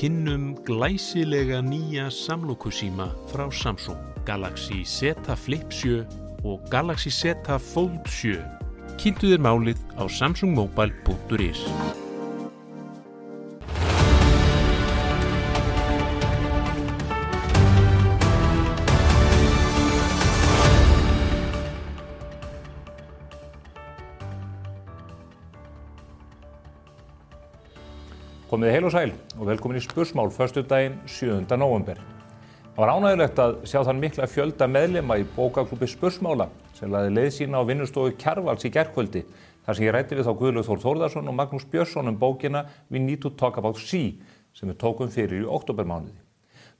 kynnum glæsilega nýja samlokusíma frá Samsung, Galaxy Z Flip 7 og Galaxy Z Fold 7. Kynntu þér málið á samsungmobile.is. Komið heil og sæl og velkomin í Spursmál föstudaginn 7. nóvember. Það var ánægjulegt að sjá þann mikla fjölda meðlima í bókaklúbbi Spursmála sem lagði leið sína á vinnustofu Kjarvals í gærkvöldi þar sem ég ræddi við þá Guðlaug Þór Þórðarson og Magnús Björnsson bókina We Need to Talk About Sea sem við tókum fyrir í októbermánuði.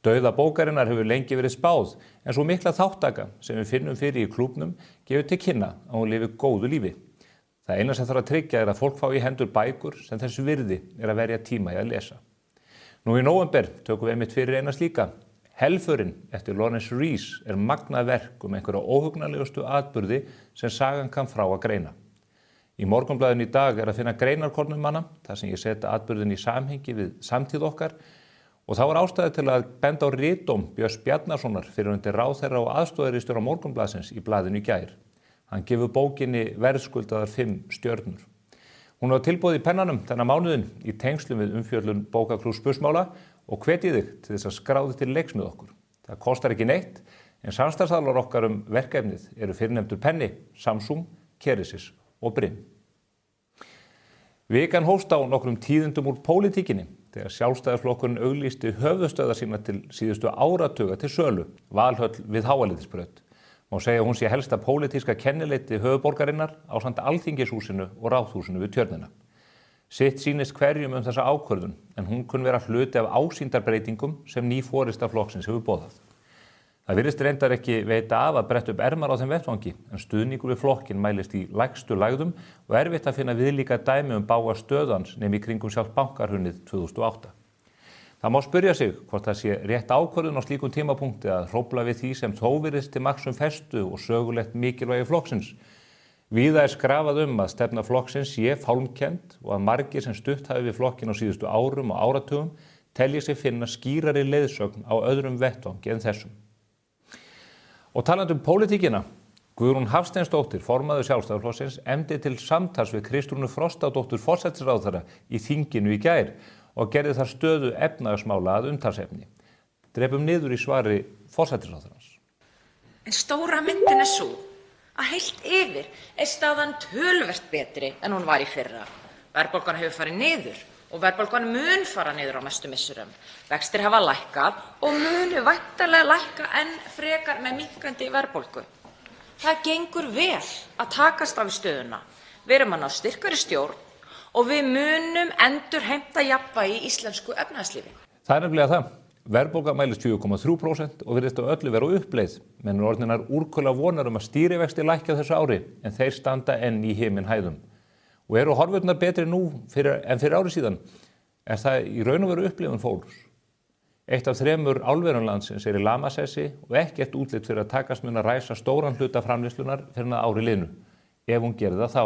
Dauða bókarinnar hefur lengi verið spáð en svo mikla þáttaka sem við finnum fyrir í klúbnum gefur til kynna að hún lifi góðu lífi. Það eina sem þarf að tryggja að fólk fái í hendur bækur sem þessu virði að verja tíma í að lesa. Nú í nóvember tökum við einmitt fyrir eina slíka. Helfurinn eftir Lawrence Rees magnað verk einhverja óhugnanlegustu atburði sem sagan kann frá að greina. Í Morgunblaðinu í dag að finna greinarkornum hana, þar sem ég setja atburðin í samhengi við samtíð okkar og þá ástæða til að benda á ritdóm Björns Bjarnasonar fyrrverandi ráðherra og aðstoðarritstjóra Morgunblaðsins í blaðinu í gær. Hann gefur bókinni verðskuldaðar 5 stjörnur. Hún var tilboð í pennanum þennan mánuðin í tengslum við umfjöllun bókaklúbbs Spursmála og hvetji þig til þess að skráðu til leiks með okkur. Það kostar ekki neitt, en samstarfsaðilar okkar verkefnið eru fyrrnefndur Penni, Samsung, Keresis og Brim. Vikan hófst á nokkrum tíðindum úr pólitíkinni þegar Sjálfstæðisflokkurinn auglýsti höfuðstöðvar sína til síðustu áratuga til sölu, Valhöll við Háaleitisbraut. Má segja að hún sé helsta pólitíska kennileiti höfuðborgarinnar ásamt Alþingishúsinu og Ráðhúsinu við Tjörnina. Sitt sýnist hverjum þessa ákvörðun en hún kunn vera hluti af ásýndarbreytingum sem ný forysta flokksins hefur boðað. Það virðist reyndar ekki veita af að bretta upp ermar á þeim vettvangi en stuðningur við flokkinn mælist í lægstu lægðum og erfitt að finna viðlíka dæmi bága stöðans nema í kringum sjálft bankahrunið 2008. Það má spyrja sig hvort það sé rétt ákvörðun á slíkum tímapunkti að hrófla við því sem þó virðist til marks festu og sögulegt mikilvægi flokksins. Víða skrafað að stefna flokksins sé fálmkennd og að margir sem stutt hafi við flokkinn á síðustu árum og áratugum telji sig finna skýrari leiðsögn á öðrum vettvangi en þessum. Og talandi pólitíkina, Guðrún Hafsteinsdóttir, formaður Sjálfstæðisflokksins, efndi til samtals við Kristrúnu Frostadóttur forsætisráðherra í þinginu í gær og gerði þar stöðu efnahagsmála að umtalsefni. Drepum niður í svari forsætisráðherrans. En stóra myndin sú að heilt yfir staðan töluvert betri en hún var í fyrra. Verðbólgan hefur farið niður og verðbólgan mun fara niður á næstu misserum. Vextir hafa lækkað og munu væntanlega lækka enn frekar með minnkandi verðbólgu. Það gengur vel að takast á við stöðuna. Við erum að ná styrkari stjórn og við munum endurheimta jafnvægi í íslensku efnahagslífi. Það nefnilega það. Verðbólga mælist 4,3% og virðist á öllu vera á uppleið. Menn orðinnar úrkula vonar að stýrivextir lækka þessu ári en þeir standa enn í himinhæðum. Og eru horfurnar betri nú en fyrir ári síðan? Það í raun og veru upplifun fólks. Eitt af 3 álverum landsins í lamasessi og ekkert útlit fyrir að takast mun að ræsa stóran hluta framleiðslunnar fyrir ári liðnu, ef hún gerði það þá.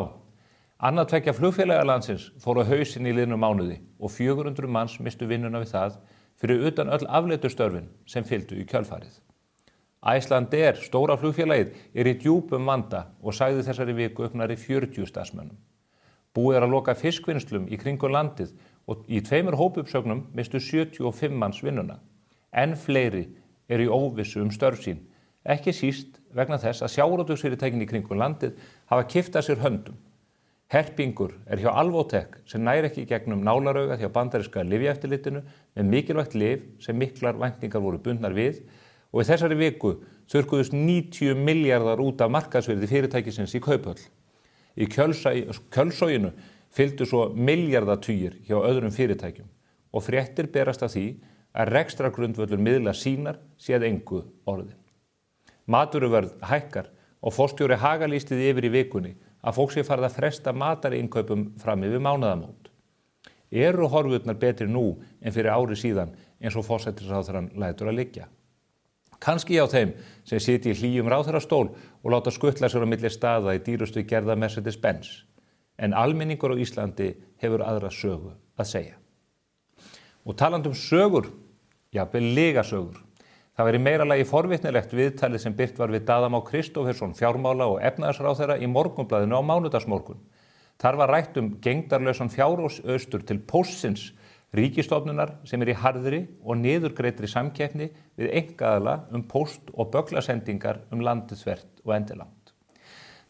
Annað 2 flugfélaga landsins fór á hausinn í liðnum mánuði og 400 manns mistu vinnuna við það fyrir utan öll afleiddu störfin sem fylgdu í kjölfarið. Icelandair, stóra flugfélagið, í djúpum vanda og sagði þessari viku upp nærri 40 starfsmönnum. Búið að loka fiskvinnslum í kringum landið og í 2 hópuppsögnum mistu 75 manns vinnuna. Enn fleiri í óvissu störf sín, ekki síst vegna þess að sjávarútvegsfyrirtækin í kringum landið hafa kiftað sér höndum. Herpingur hjá Alvotech sem nær ekki gegnum nálarauga hjá bandaríska lyfjaeftirlitinu með mikilvægt lyf sem miklar væntingar voru bundnar við og í þessari viku þurrkuðust 90 milljarðar út af markaðsvirði fyrirtækisins í Kauphöll. Í kjölsoginu fylgdu svo milljarðatugir hjá öðrum fyrirtækjum og fréttir berast af því að rekstrargrundvöllur miðla sínar séð engu orði. Matvöruverð hækkar og forstjóri Haga lýsti því yfir í vikunni að fólk sé farið að fresta matarinkaupum fram yfir mánaðamót. Eru horfurnar betri nú en fyrir ári síðan eins og forsætisráðherrann lætur að liggja? Kannski hjá þeim sem sitja í hlýjum ráðherrastól og láta skuttla sér á milli staða í dýrustu gerða Mercedes-Benz. En almenningur á Íslandi hefur aðra sögu að segja. Og talandi sögur, jafnvel lygasögur. Það væri meira lagi forvitnilegt viðtalið sem birt var við Daða Má Kristófersson, fjármála- og efnahagsráðherra í Morgunblaðinu á mánudagsmorgun. Þar var rætt gegndarlausan fjárhagsaustur til Póstsins, ríkisstofnunar sem í harðri og niðurgreiddri samkeppni við einkaaðila póst- og bögglasendingar landið þvert og endilangt.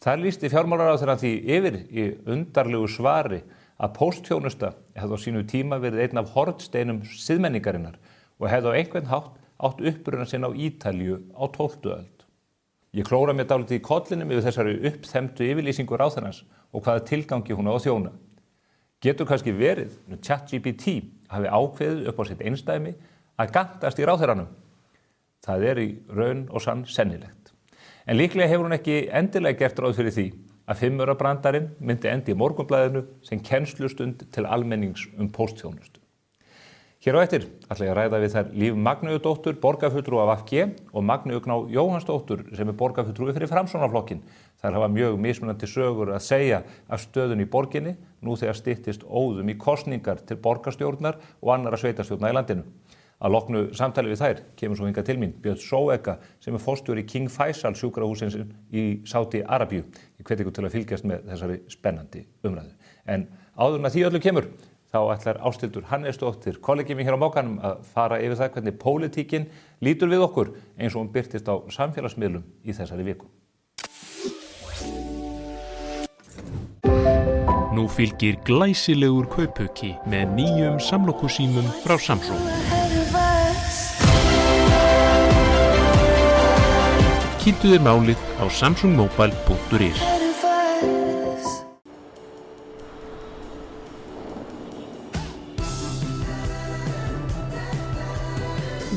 Þar lýsti fjármálaráðherra því yfir í undarlegu svari að póstþjónusta hefði á sínu tíma verið einn af hornsteinum siðmenningarinnar og hefði á einhvern hátt átt uppruna sinn á Ítalíu á 12. öld. Ég klóra mér dálítið í kollinum yfir þessari uppþembdu yfirlýsingu ráðherrans og hvaða tilgangi hún á að þjóna. Getur kannski verið ChatGPT hafi ákveðið upp á sitt einstæmi að gantast í ráðherranum. Það í raun og sann sennilegt. En líklega hefur hún ekki endilega gert ráð fyrir því að 5 aura brandarinn myndi endi í Morgunblaðinu sem kennslustund til almennings póstþjónustu. Hér á eftir ætla ég að ræða við þær Líf Magneuðdóttur, borgarfulltrúa VG og Magneu Gná Jóhannsdóttur sem borgarfulltrúi fyrir Framsóknarflokkinn. Þær hafa mjög mismunandi sögur að segja af stöðunni í borginni nú þegar styttist óðum í kosningar til borgarstjórnar og annarra sveitarstjórna í landinu. Að loknu samtali við þær kemur svo hingað til mín Björn Sóeka sem forstjóri King Faisal sjúkrahússins í Sádi-Arabíu. Ég hvet ykkur til að fylgjast með þessari spennandi umræðu. En áður en að því öllu kemur, þá ætlar Ásthildur Hannesdóttir, kollegi mín hér á Mókanum, að fara yfir það hvernig pólitíkin lítur við okkur eins og hún birtist á samfélagsmiðlum í þessari viku. Nú fylgir glæsilegur kaupauki með nýjum samlokusímum frá Samsung. Kynntu þér málið á samsungmobile.is.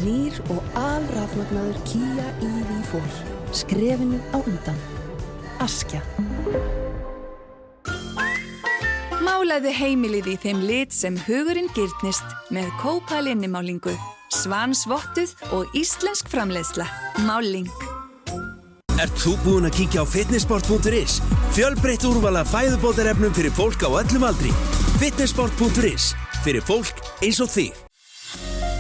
Nýr og alrafmagnaður Kia EV4. Skrefinu á undan. Askja. Málaðu heimilið í þeim lit sem hugurinn girnist með Kópal innimálingu, svansvottuð og íslensk framleiðsla. Máling. Ert þú búinn að kíkja á fitnessport.is? Fjölbreytt úrval af fæðubótarefnum fyrir fólk á öllum aldri. Fitnessport.is. Fyrir fólk eins og þig.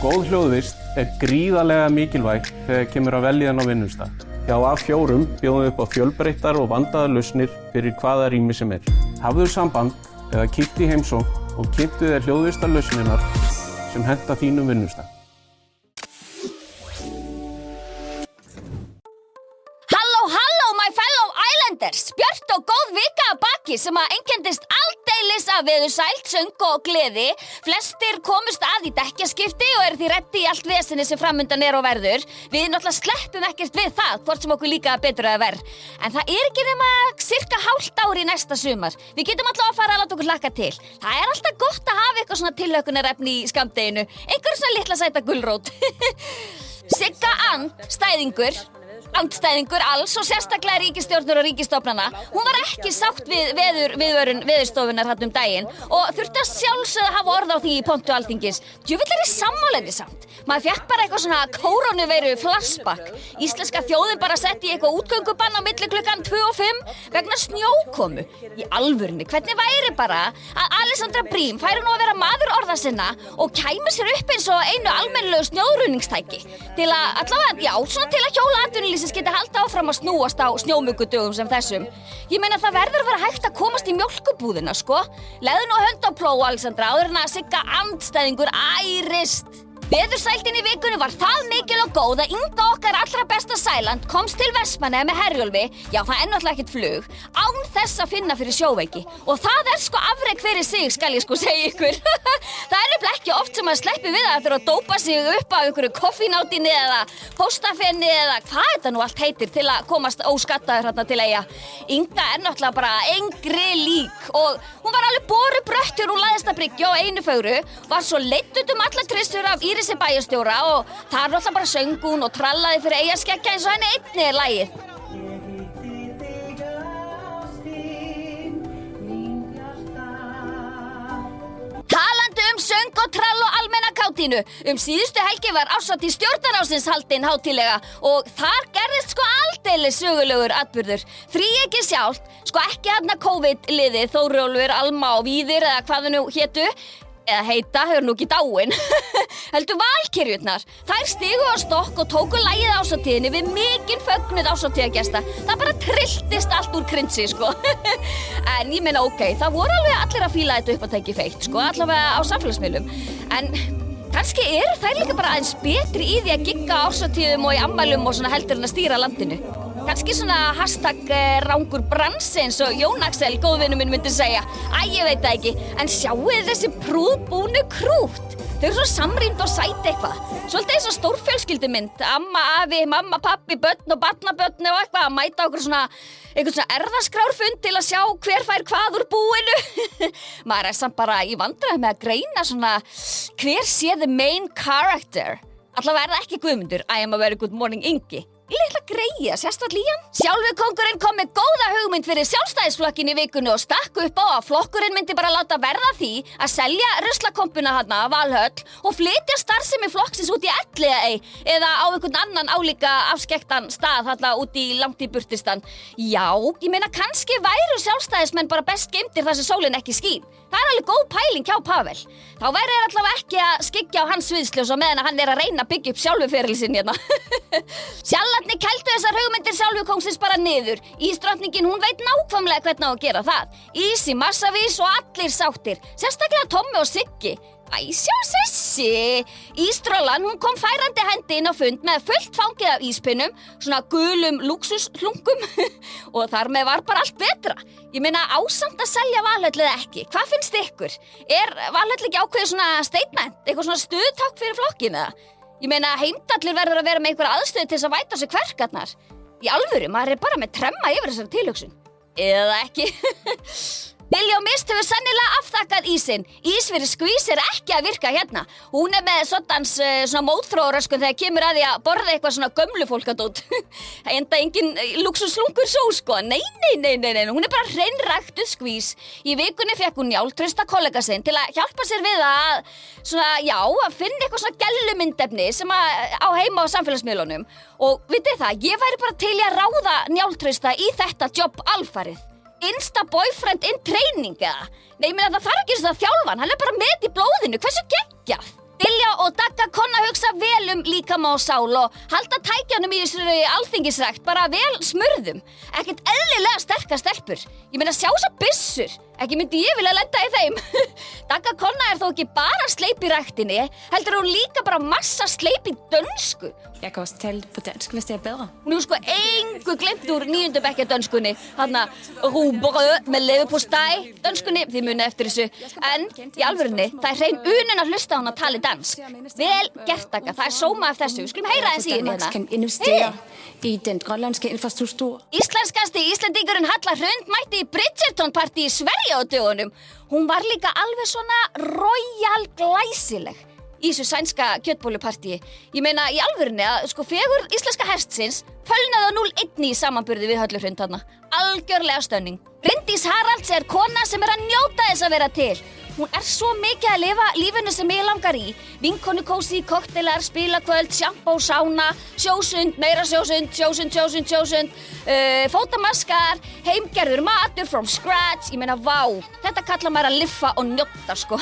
Góð hljóðvist gríðarlega mikilvæg þegar kemur að veljan á vinnustað. Hjá A4 bjóðum við upp á fjölbreyttar og vandaðar lausnir fyrir hvaða rými sem Hafðu samband eða kíktu í heimsókn og kynntu þér hljóðvistar lausnirnar sem henta þínum vinnustað. Halló, my fellow islanders! Björt og góð vika að baki sem að einkenndist aldeilis af veðursæld, söng og gleði. Flestir komust að í dekkjaskipti og eru því reddi í allt vesenið sem framundan og verður. Við náttúrulega sleppum ekkert við það, hvort sem okkur líka betur eða verð. En það ekki nema cirka hálft ár í næsta sumar. Við getum alltaf að fara að láta okkur hlakka til. Það alltaf gott að hafa eitthvað svona tilhlökkunarefni í skammdeginu. Einhver svona litla sæta gulrót. Sigga andstæðingur alls og sérstaklega ríkisstjórnar og ríkisstofnana. Hún var ekki sátt við viðvörun veðurstofunnar þarna daginn og þurfti að sjálfsögðu að hafa orð á því í pontu Alþingis. Djöfull sammála henni samt. Maður fékk bara eitthvað svona kórónuveiru flashback. Íslenska þjóðin bara setti í eitthvað útgöngubann á milli klukkan 2 og 5 vegna snjókomu. Í alvörunni, hvernig væri bara að Alexandra Brím færi nú að vera maður orða sinna og kæmi sér upp eins og einu almennilegu snjóruðningstæki til að allavega, svona til að hjóla atvinnulífsins geti halda áfram að snúast á snjómugudögum sem þessum. Ég meina það verður að vera hægt að komast í mjólkubúðina, sko. Legðu nú hönd á plóg, Alexandra, áður en að Sigga andstæðingur ærist. Veðursældin í vikunni var það mikil og góð að Inga okkar allra besta sæland komst til Vestmannaeyja með Herjólfi, já það náttúrulega ekkert flug, án þess að finna fyrir sjóveiki. Og það sko afrek fyrir sig, skal ég sko segja ykkur. Það nefnilega ekki oft sem að sleppi við að þurfa að dópa sig upp af einhverju koffínáttinni eða póstafenni eða hvað þetta nú allt heitir til að komast óskattaður hérna til Eyja. Inga náttúrulega bara engri lík og hún var alveg borubrött þegar hún lagðist að bryggju á einu fögru, var svo leidd út alla trissur af Írisi bæjarstjóra og þar náttúrulega bara söng hún og trallaði fyrir Eyjaskeggja eins og henni einni lagið. Talandi söng og trall og almenna kátínu. Síðustu helgi var árshátíð stjórnarráðsins haldin hátíðlega og þar gerðist sko aldeilis sögulegur atburður. Þríeykið sjálft, sko ekki hérna COVID-liðið, Þórólfur, Alma og Víðir eða hvað þau nú hétu, eða heita, hefur nú ekki dáin, heldur valkyrjurnar. Þær stigu á stokk og tóku lagið ásatíðinni við mikinn fögnuð ásatíðagesta. Það bara trilltist allt úr krinsi, sko. En ég meina, ok, það voru alveg allir að fíla þetta uppátæki feitt, sko, allavega á samfélagsmiðlum. En kannski þær líka bara aðeins betri í því að gigga á ásatíðum og í ammælum og svona heldur en að stýra landinu. Kannski svona hashtag rangur bransi eins og Jón Axel, góðvinur minn, myndi segja. Ég veit það ekki, en sjáu þessi prúðbúnu krút. Þau eru svo samrýmd og sæt eitthvað. Svolítið eins og stórfjölskyldumynd. Amma, afi, mamma, pappi, börn og barnabörn og eitthvað að mæta okkur svona erfðaskrárfund til að sjá hver fær hvað úr búinu. Maður samt bara í vandræðum með að greina svona hver sé the main character. Allavega það ekki Guðmundur, I am a very good morning Ingi. Litla greiða, sérst all í hann? Sjálfur kóngurinn kom með góða hugmynd fyrir sjálfstæðisflokkin í vikunni og stakk upp á að flokkurinn myndi bara láta verða því að selja ruslakompuna hana, Valhöll, og flytja starfsemi flokksins út í Elliðaey eða á einhvern annan álíka afskekktan stað þarna út í langt í burtistan. Já, ég meina kannski væru sjálfstæðismenn bara best geymdir þar sem sólin ekki skín. Það alveg góð pæling hjá Pavel. Þá væri allavega ekki að skyggja á hans sviðsljós á meðan hann að reyna að byggja upp sjálfuferil sinn hérna. Sjallarnir kældu þessar hugmyndir sjálfukóngsins bara niður. Ísdrottningin, hún veit nákvæmlega hvernig á að gera það. Ís í massavís og allir sáttir. Sérstaklega Tommi og Siggi. Sjá sessi. Ístrollan, hún kom færandi hendi inn á fund með fullt fangið af íspinnum, svona gulum lúxuslungum og þar með var bara allt betra. Ég meina ásamt að selja Valhöll eða ekki. Hvað finnst ykkur? Valhöll ekki ákveðið svona statement, eitthvað svona stuðtákn fyrir flokkinn eða? Ég meina Heimdallir verður að vera með einhverja aðstöðu til þess að væta sig kverkarnar. Í alvöru, maður bara með tremma yfir þessari tilhugsun. Eða ekki? Billy og Mist hefur sennilega afþakkað ísinn. Ís fyrir skvís ekki að virka hérna. Hún með soddans svona mótþróaröskun þegar kemur að því að borða eitthvað svona gömlu fólkadót. Enda engin lúxuslungur só, sko. Nei. Hún bara hreinræktuð skvís. Í vikunni fékk hún Njál Trausta kollega sinn til að hjálpa sér við að að finna eitthvað svona gellumyndefni sem á heima á samfélagsmiðlunum. Og vitið það, ég væri bara til í að ráða Njál Trausta í þetta jobb alfarið. Insta boyfriend in training eða? Nei, ég meina það þarf ekki eins og það þjálfan, hann bara með í blóðinu, hversu geggjað? Dilja og Dagga konna hugsa vel líkama og sál og halda tækjanum í þessu alþingisrækt bara vel smurðum. Ekkert eðlilega sterkar stelpur. Ég meina sjá þessar byssur. Ekki myndi ég vilja lenda í þeim. Dagga konna þó ekki bara sleip í ræktinni, heldur hún líka bara massa sleip í dönsku. Jeg kan også tale på dansk, hvis det er bedre. Nú sko engu glemt úr 9. bekkja dönskunni. Hanna rúbröð með leverpostei dönskunni, þið muni eftir þessu. En í alvörunni, það hrein unun að hlusta á hann að tala dansk. Vel gert, Dagga, það sóma af þessu. Við skulum heyra þess í henni hérna. Kan investere í den grønlandske infrastruktur. Íslenskasti Íslendingurinn Halla Hrund mætti í Bridgerton-partí í Sverige á dögunum. Hún var líka alveg svona royal glæsileg í þessu sænska kjötbólupartíi. Ég meina í alvörunni að fegur íslenska herstsins fölnaði á 0-1 í samanburði við Höllu Hrund þarna. Algjörlega stönning. Bryndís Haralds kona sem að njóta þess að vera til. Hún svo mikið að lifa lífinu sem ég langar í. Vinkonu kósí, koktelar, spilakvöld, sjampó, sána, sjósund, meira sjósund, fótamaskar, heimgerður matur from scratch. Ég meina, vá, þetta kallar maður að liffa og njóta, sko.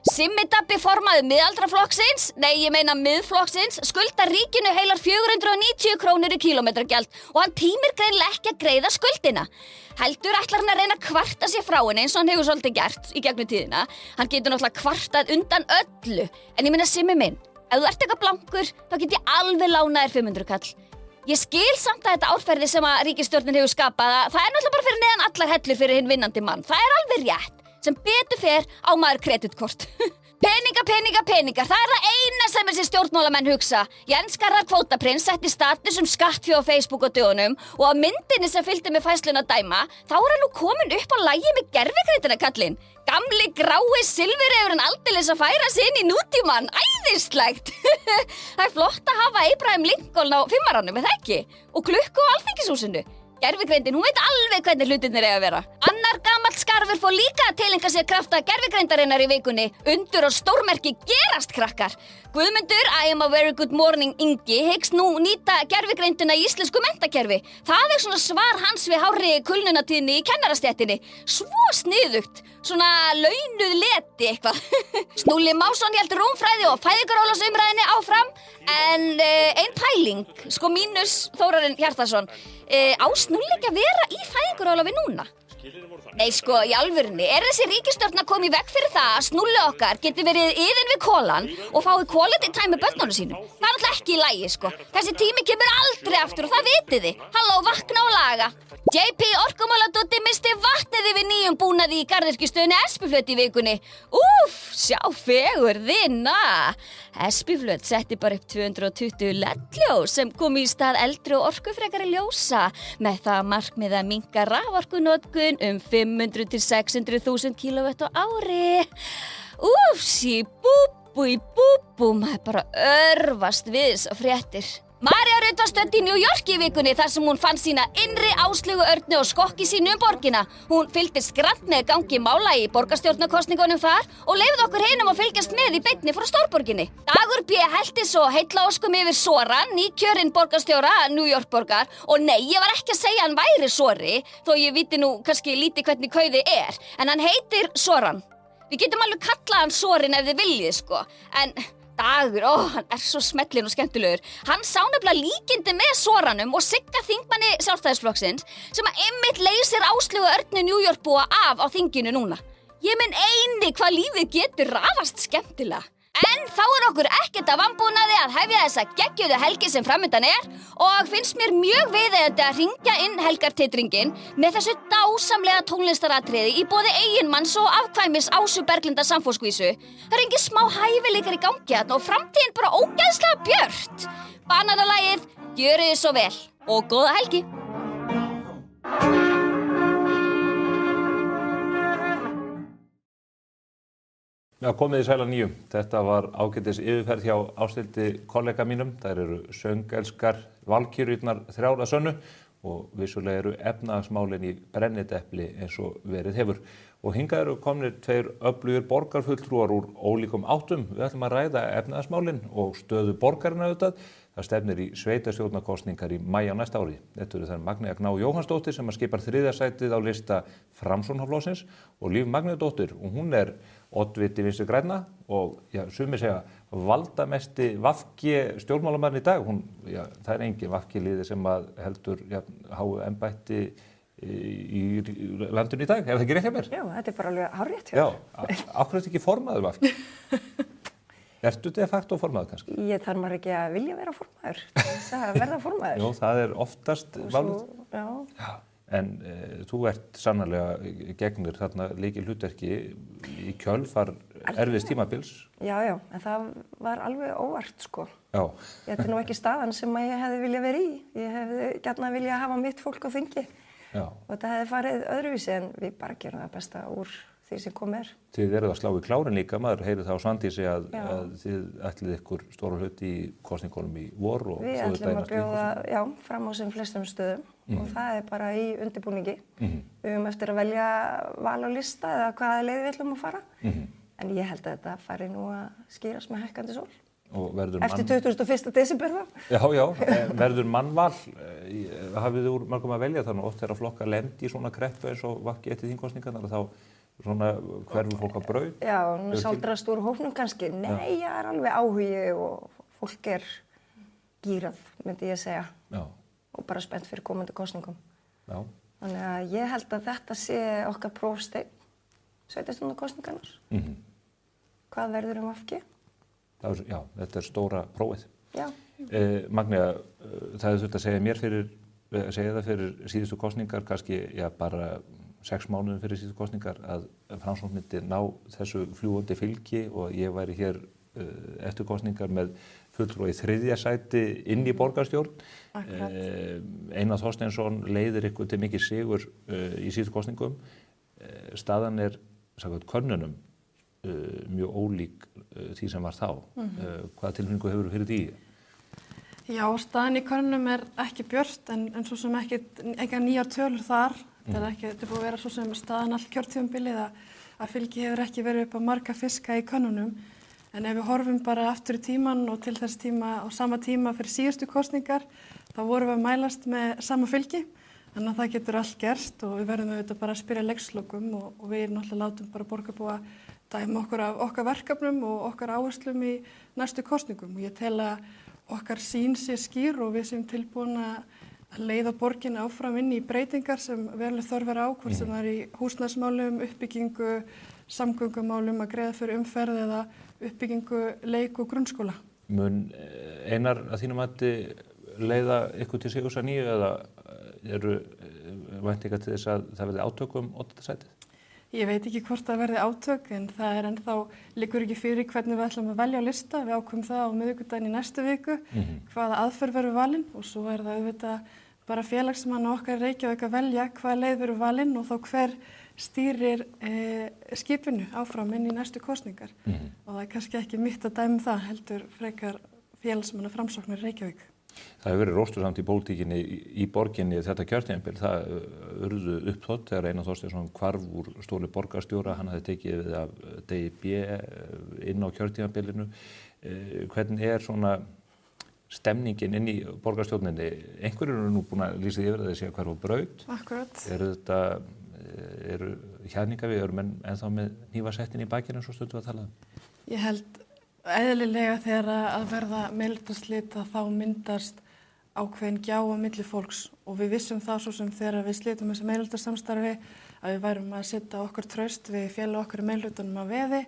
Simmi Dabbi formaður miðaldraflokksins, nei, ég meina miðflokksins, skuldar ríkinu heilar 490 krónur í kílómetragjald og hann tímir greinilega ekki að greiða skuldina. Heldur ætlar hann að reyna að kvarta sér frá henni eins og hann hefur svolítið gert í gegnum tíðina. Hann getur náttúrulega kvartað undan öllu. En ég meina Simmi minn, ef þú ert eitthvað blankur, þá get ég alveg lánað þér 500 kall. Ég skil samt að þetta árferði sem að ríkisstjórnin hefur skapað, það náttúrulega bara fyrir neðan allar hellur fyrir hinn vinnandi mann. Það alveg rétt. Sem betur fer á maður kreditkort. Peningar, það það eina sem þessi stjórnmálamenn hugsa. Jens Garðar kvótaprins setti status skattfé á Facebook og dögunum og á myndinni sem fylgdi með fæsluna dæma, þá hann nú komin upp á lagi með gervigreitina kallinn. Gamli grái silfurefurinn aldeilis að færa sig inn í nútímann, æðislegt. Það flott að hafa Abraham Lincoln á 5-aranum, það ekki? Og klukku á Alþingishúsinu. Gervigreindin, hún veit alveg hvernig hlutirnir eiga að vera. Annar okkar gamall skarfur fór líka að tileinka sér krafta gervigreindarinnar í vikunni. Undur og stórmerki gerast, krakkar. Guðmundur, I am a very good morning Ingi, hyggst nú nýta gervigreindina í íslensku menntakerfi. Það svona svar hans við hárri kulnunatíðni í kennarastéttinni. Svo sniðugt, svona launuð leti eitthvað. Snúli Másson hélt rúmfræði og fæðingarorlofsumræðinni áfram, en ein pæling, sko mínus Þórarinn Hjartarson, á Snúli ekki að vera í fæðingarorlofi núna? Nei, sko, í alvörunni, þessi ríkisstjórn að koma í veg fyrir það að Snúli okkar geti verið iðin við kolan og fái quality time með börnunum sínum? Það náttúrulega ekki í lagi, sko. Þessi tími kemur aldrei aftur og það vitið þið. Halló, vakna og laga. JP orkumáladótti misti vatnið yfir nýjum búnaði í garðyrkjustöðinni Espiflöt í vikunni. Úff, sjá fegurðina. Espiflöt setti bara upp 220 LED-ljós sem kom í stað eldri og orkufrekari ljósa með það markmið að minnka raforkunotkun 500 til 600.000 kW á ári. Úff, sí búbú, maður bara örvast við þess að fréttir. María Rut var stödd í New York í vikunni þar sem hún fann sína innri Áslaugu Örnu og skokki sínu borgina. Hún fylgdist grannt með gangi mála í borgarstjórnarkosningunum þar og leyfði okkur hinum að fylgjast með í beinni frá stórborginni. Dagur B. hellti svo heillaóskum yfir Soran, nýkjörinn borgarstjóra New York borgar, og nei, ég var ekki að segja hann væri Sori, þó ég viti nú kannski lítið hvernig kauði en hann heitir Soran. Við getum alveg kallað hann Sorin ef þið viljið, sko, en Dagur, hann svo smellinn og skemmtilegur. Hann sá nefnilega líkindi með Soranum og Sigga þingmanni Sjálfstæðisflokksins sem að einmitt leysir Áslaugu Örnu New York búa af á þinginu núna. Ég minn eini hvað lífið getur rafast skemmtilega. En þá okkur ekkert að vanbúnaði að hefja þessa geggjuðu helgi sem framundan og finnst mér mjög viðeigandi að hringja inn helgartitringin með þessu dásamlega tónlistaratriði í boði eiginmanns og afkvæmis Ásu Berglindar Samfóskvísu. Það engin smá hæfileikar í gangi þarna og framtíðin bara ógeðslega björt. Bananalagið, gjörið þið svo vel og góða helgi. Já, komið í sæla nýjum. Þetta var ágætis yfirferð hjá Ásthildi kollega mínum. Þær eru söngelskar valkyrjurnar þrjár að sönnu og vissulega eru efnahagsmálin í brennidepli eins og verið hefur. Og hingað eru komnir tveir öflugir borgarfulltrúar úr ólíkum áttum. Við ætlum að ræða efnahagsmálin og stöðu borgarina auðvitað. Það stefnir í sveitarstjórnarkosningar í maí á næsta ári. Þetta eru þær Magnea Gná Jóhannsdóttir sem skipar þriðja sætið á lista Framsóknarflokksins og Líf Magnúsdóttir og hún oddviti Vinstri grænna og sumir segja valdamesti VG stjórnmálamann í dag. Það engin VG-liði sem heldur háu embætti í landinu í dag. Er það ekki rétt hjá mér? Já, þetta bara alveg hárrétt. Já, af hverju ekki formaður VG? Ertu de facto formaður kannski? Ég þarf maður ekki að vilja vera formaður, að verða formaður. Jú, það oftast valið. Já. En þú ert sannarlega gegnir þarna lykilhlutverki í kjölfar erfiðs tímabils. Já, en það var alveg óvart, sko. Já. Þetta nú ekki staðan sem ég hefði viljað vera í. Ég hefði gjarnan viljað hafa mitt fólk á þingi. Já. Og þetta hefði farið öðruvísi en við bara gerum það besta úr því sem kom Þið eruð að slá í klárin líka, maður heyrið það á Svandísi að þið ætlið ykkur stóra hluti í kosningunum í vor og við ætlum að bjóða fram á sem flestum stöðum og það bara í undirbúningi. Við höfum eftir að velja val á lista eða hvaða leið við ætlum að fara. En ég held að þetta fari nú að skýrast með hækkandi sól. Eftir 21. desember þá? Já, verður mannval, hafið þið úr mörgum að velja þannig oft þegar flokka lendi í svona kreppu eins og vakki eftir þingkosningarnar þá svona hverfur fólk á braut? Já, saldrast úr hópnum kannski. Nei, ég alveg áhugi og fólk gírað, myndi ég segja. Já. Og bara spennt fyrir komandi kosningum. Já. Þannig að ég held að þetta sé okkar prófsteinn, sveitarstjórnarkosningarnar. Hvað verður VG? Já, þetta stóra prófið. Já. Magnea, það þurft að segja það fyrir síðustu kosningar, kannski bara 6 mánuðum fyrir síðustu kosningar að Framsókn myndi ná þessu fljúgandi fylgi og ég væri hér eftir kosningar með fulltrúa í þriðja sæti inn í borgarstjórn. Einar Þorsteinsson leiðir ykkur til mikið sigur í síðustu kosningum. Staðan samkvæmt könnunum mjög ólík því sem var þá. Hvaða tilfinningu hefur fyrir því? Já, staðan í könnunum ekki björt en svo sem engar nýjar tölur þar. Þetta er búið að vera svo sem staðan allt kjörtímabilið að fylgi hefur ekki verið upp á marga fiska í könnunum. En ef við horfum bara aftur í tíman og til þess tíma á sama tíma fyrir síðustu kosningar, þá vorum við að mælast með sama fylgi. Þannig að það getur allt gerst og við verðum auðvitað bara að spyrja leikslokum og við náttúrulega látum bara borgarbúa dæma okkur af okkar verkefnum og okkar áherslum í næstu kosningum. Og ég tel að okkar sýn sé skýr og við séum tilbúin að leiða borgina áfram inn í breytingar sem veruleg þörf er á, hvort sem það er í húsnæðismálum, uppbyggingu, samgöngumálum, að greiða fyrir umferð eða uppbyggingu leik- og grunnskóla. Mun Einar að þínum mati leiða ykkur til sigurs að nýju eða eru væntingar til þess að það verði átök oddvitasætið? Ég veit ekki hvort það verði átök en það er ennþá liggur ekki fyrir hvernig við ætlum að velja á lista. Við ákveðum það á miðvikudaginn í næstu viku hvaða aðferð verður valin og svo er það auðvitað bara félagsmann og okkar í Reykjavík að velja hvaða leið verður valin og þá hver stýrir skipinu áfram inn í næstu kosningar. Og það er kannski ekki mitt að dæma það heldur frekar félagsmanna framsóknar í Reykjavík. Það hefur verið róstursamt í pólitíkinni í borginni þetta kjörtímabil. Það urðu uppþótt þegar Einar Þorsteinsson hvarf úr stóli borgarstjóra. Hann hafði tekið við af DIB inn á kjörtímabilinu. Hvernig er svona stemningin inn í borgarstjórninni? Einhverjir eru nú búin að lýsa yfir að þeir sé að hverfa á braut. Akkurat. Eru hjarningar við, eru menn ennþá með hnífasettin í bakinu eins og stundum að tala um? Ég held eðlilega þegar að verða meirihlutaslit að þá myndast ákveðin gjá á milli fólks og við vissum það svo sem þegar við slitum þessi meirihlutasamstarfi að við værum að setja okkar traust við félag okkar í meirihlutanum að veði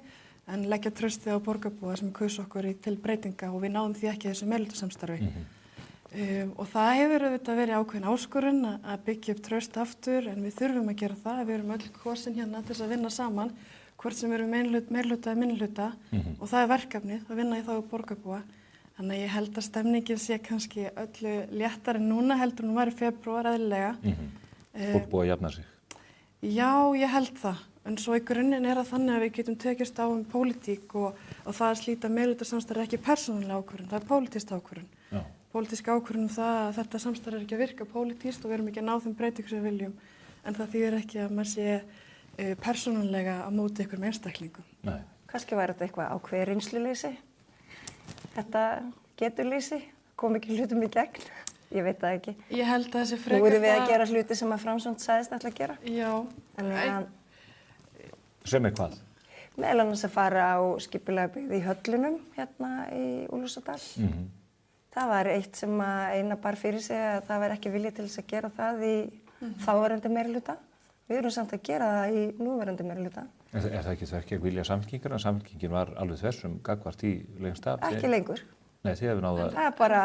en leggja traustið á borgarbúa sem kaus okkur til breytinga og við náðum því ekki þessu meirihlutasamstarfi. Og það hefur auðvitað verið ákveðin áskorun að byggja upp traust aftur en við þurfum að gera það, við erum öll kosin hérna til þess að vinna saman hvort sem eru meirihluta eða minnihluta og það er verkefnið að vinna í þá borgarbúa. Þannig að ég held að stemningin sé kannski öllu léttari núna heldur hún var í febrúar eðlilega. Fólk búið að jafna sig? Já, ég held það. En svo í grunninn er það þannig að við getum tekist á pólitík og það að slíta meirihlutasamstarf er ekki persónulega ákvörðun, það er pólitísk ákvörðun. Pólitísk ákvörðun það að þetta samstarf er ekki að virka pólitískt og við erum ekki að ná þeim breytingum sem við viljum. En það þýðir ekki að maður sé persónulega á móti ykkur með einstaklingum. Nei. Kannski væri þetta eitthvað ákveðið reynsluleysi. Þetta geturleysi, kom ekki hlutum í gegn. Ég veit það ekki. Ég held að þessi frekar Nú erum við að gera hluti sem að Framsókn sagðist ætla að gera. Já. Sem er hvað? Meðal annars að fara á skipulega byggð í höllunum hérna í Úlfarsárdal. Það var eitt sem að Einar bar fyrir sig að það væri ekki vilja til þess að gera það í þáverandi meirihluta. Við erum samt að gera það í núverandi meirihluta. Er það ekki þverkið vilja Samfylkingar? Samfylkingin var alveg þversum gagnvart í lengst af? Ekki lengur. Nei, þið hefur náða það er bara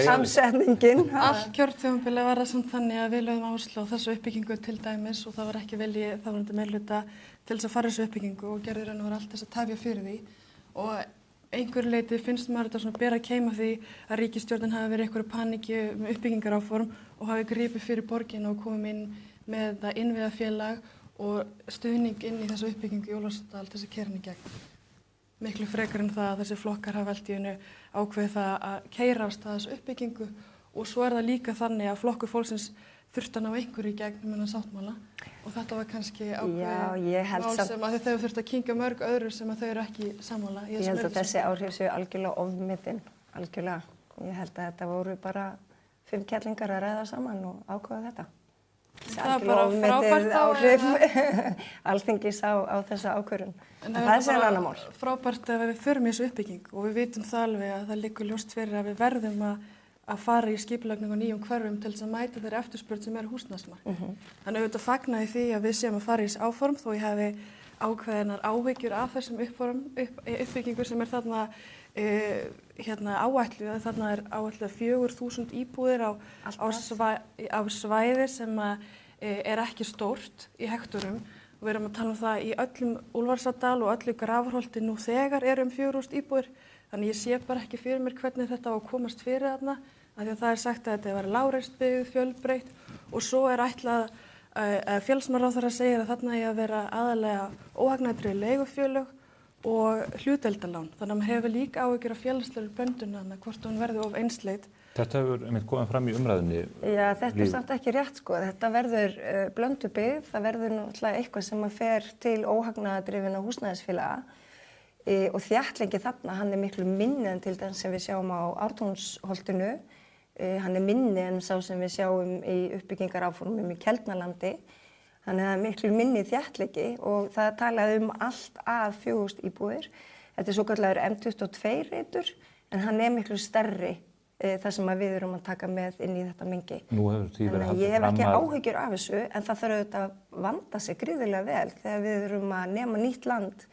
samsetningin. Allt kjörtímabilið var það samt þannig að við lögðum áherslu á þessu uppbyggingu til dæmis og það var ekki vilji þáverandi meirihluta til þess að fara þessu uppbyggingu og gerði raun og allt þess að tefja fyrir því. Og einhver leiti finnst maður þetta svona bera keima því að ríkisstjórnin hafi verið einhverju panikki með uppbyggingaráform og hafi gripið fyrir borgina og komið inn með það innviðafélag og stuðning inn í þessu uppbyggingu í Úlfarsárdal til þess að keyra henni í gegn. Miklu frekar en það að þessi flokkar hafa allt í einu ákveðið það að keyra af stað þessu uppbyggingu og svo er það líka þannig að flokkur fólksins þurfti að ná einhverju í gegn með þennan sáttmála og þetta var kannski ákveðið mál sem að þau þurfti að kyngja mörg öðru sem að þau eru ekki sammála. Ég held að þessi áhrif séu algjörlega ofmetin, algjörlega. Ég held að þetta voru bara 5 kettlingar að ræða saman og ákveða þetta. Það er bara frábært áhrif Alþingis á þessa ákvörðun. En það er sér annar mál. Frábært að við förum í þessu uppbygging og við vitum það alveg að það liggur ljóst fyrir að við verðum að fara í skipulagningu á nýjum hverfum til þess að mæta þeirri eftirspurn sem er húsnæðismarkaði. Þannig auðvitað fagnaði því að við séum að fara í þessu áform þó ég hafi ákveðnar áhyggjur af þessum uppbyggingu sem er þarna áætluð. Þarna er áætluð 4.000 íbúðir á svæði sem er ekki stórt í hekturum. Við erum að tala um það í öllum Úlfarsárdal og öllu Grafarholti nú þegar eru 4.000 íbúðir. Þannig ég sé bara ekki fyrir mér hvernig þetta á að komast fyrir þarna. Af því að það er sagt að þetta var lágreist byggð, fjölbreytt og svo er ætlað félagsmálaráðherra segir að þarna eigi að vera aðalega óhagnaðardrifin leigufélög og hlutdeildarlán. Þannig að maður hefur líka áhyggjur af félagslegri böndun hvort hún verður of einsleit. Þetta hefur komið fram í umræðinni. Já, þetta samt ekki rétt sko. Þetta verður blöndubyggð, það verður náttúrulega eitthvað sem að fer til óhagnaðardrifinna húsnæðisfélaga og þéttleiki þarna, hann miklu minni en til þess sem við sjáum á Ártúnsholtinu. Hann minni en sá sem við sjáum í uppbyggingaráformum í Keldnalandi. Þannig að það miklu minni þéttleiki og það talaði allt að 4.000 íbúðir. Þetta svokallaður M22 reitur en hann miklu stærri það sem við erum að taka með inn í þetta mengi. Nú hefur því verið haldið ég hef ekki áhyggjur af þessu en það þarf auðvitað að vanda sig gríðarlega vel þegar við erum að nema nýtt land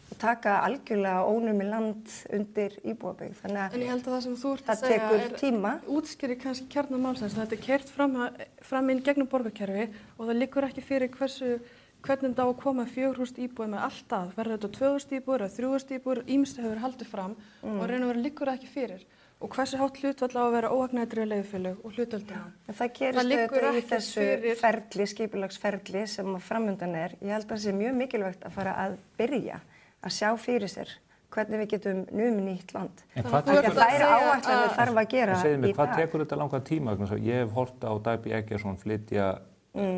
og taka algjörlega ónumið land undir íbúabyggð. Þannig að en ég held að það sem þú ert að segja tekur tíma. Útskýrir kannski kjarna málsins. Þetta keyrt fram inn gegnum borgarkerfi og það liggur ekki fyrir hvernig þetta á að koma 4.000 íbúðir með allt að. Verður þetta 2.000 íbúðir eða 3.000 íbúðir, ýmist hefur haldið fram og raun og veru liggur ekki fyrir. Og hversu hátt hlutfall á að vera óhagnaðardrifin leigufélög og hlutdeildarlán? Það gerist auðvitað í þessu ferli, skipulagsferli sem framundan Ég held að það sé mjög mikilvægt að fara að byrja að sjá fyrir sér hvernig við getum numið nýtt land. Það áætlanir þarf að gera í dag. Hvað tekur þetta langan tíma? Ég hef hort á Dag B. Eggertsson flytja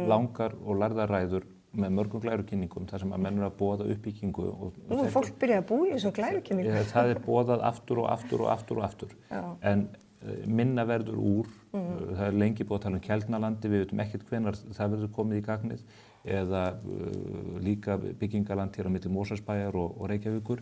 langar og lærðar ræður með mörgum glærukynningum þar sem að menn að boða uppbyggingu. Nú fólk byrja að búa í þessum glærukynningum. Það boðað aftur og aftur og aftur og aftur. En minna verður úr, það lengi búið að tala Keldnalandi, við veitum ekkert hvenær það verður komið í gagnið, eða líka byggingaland hér á milli Mosfellsbæjar og Reykjavíkur.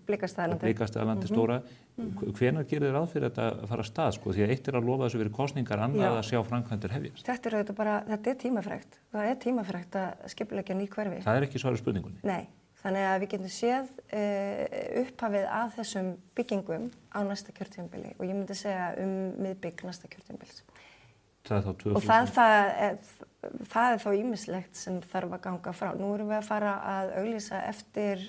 Blikastaðalandi stóra. Hvenær gerir þið ráð fyrir þetta að fara af stað? Því að eitt að lofa þessu fyrir kosningar, annað að sjá framkvæmdir hefjast. Þetta tímafrekt. Það tímafrekt að skipuleggja ný hverfi. Það ekki svarið spurningunni? Nei. Þannig að við getum séð upphafið að þessum byggingum á næsta kjörtímabili og ég myndi segja miðbygg næsta kjörtímabils. Það þá 2000? Og það þá ýmislegt sem þarf að ganga frá. Nú erum við að fara að auglýsa eftir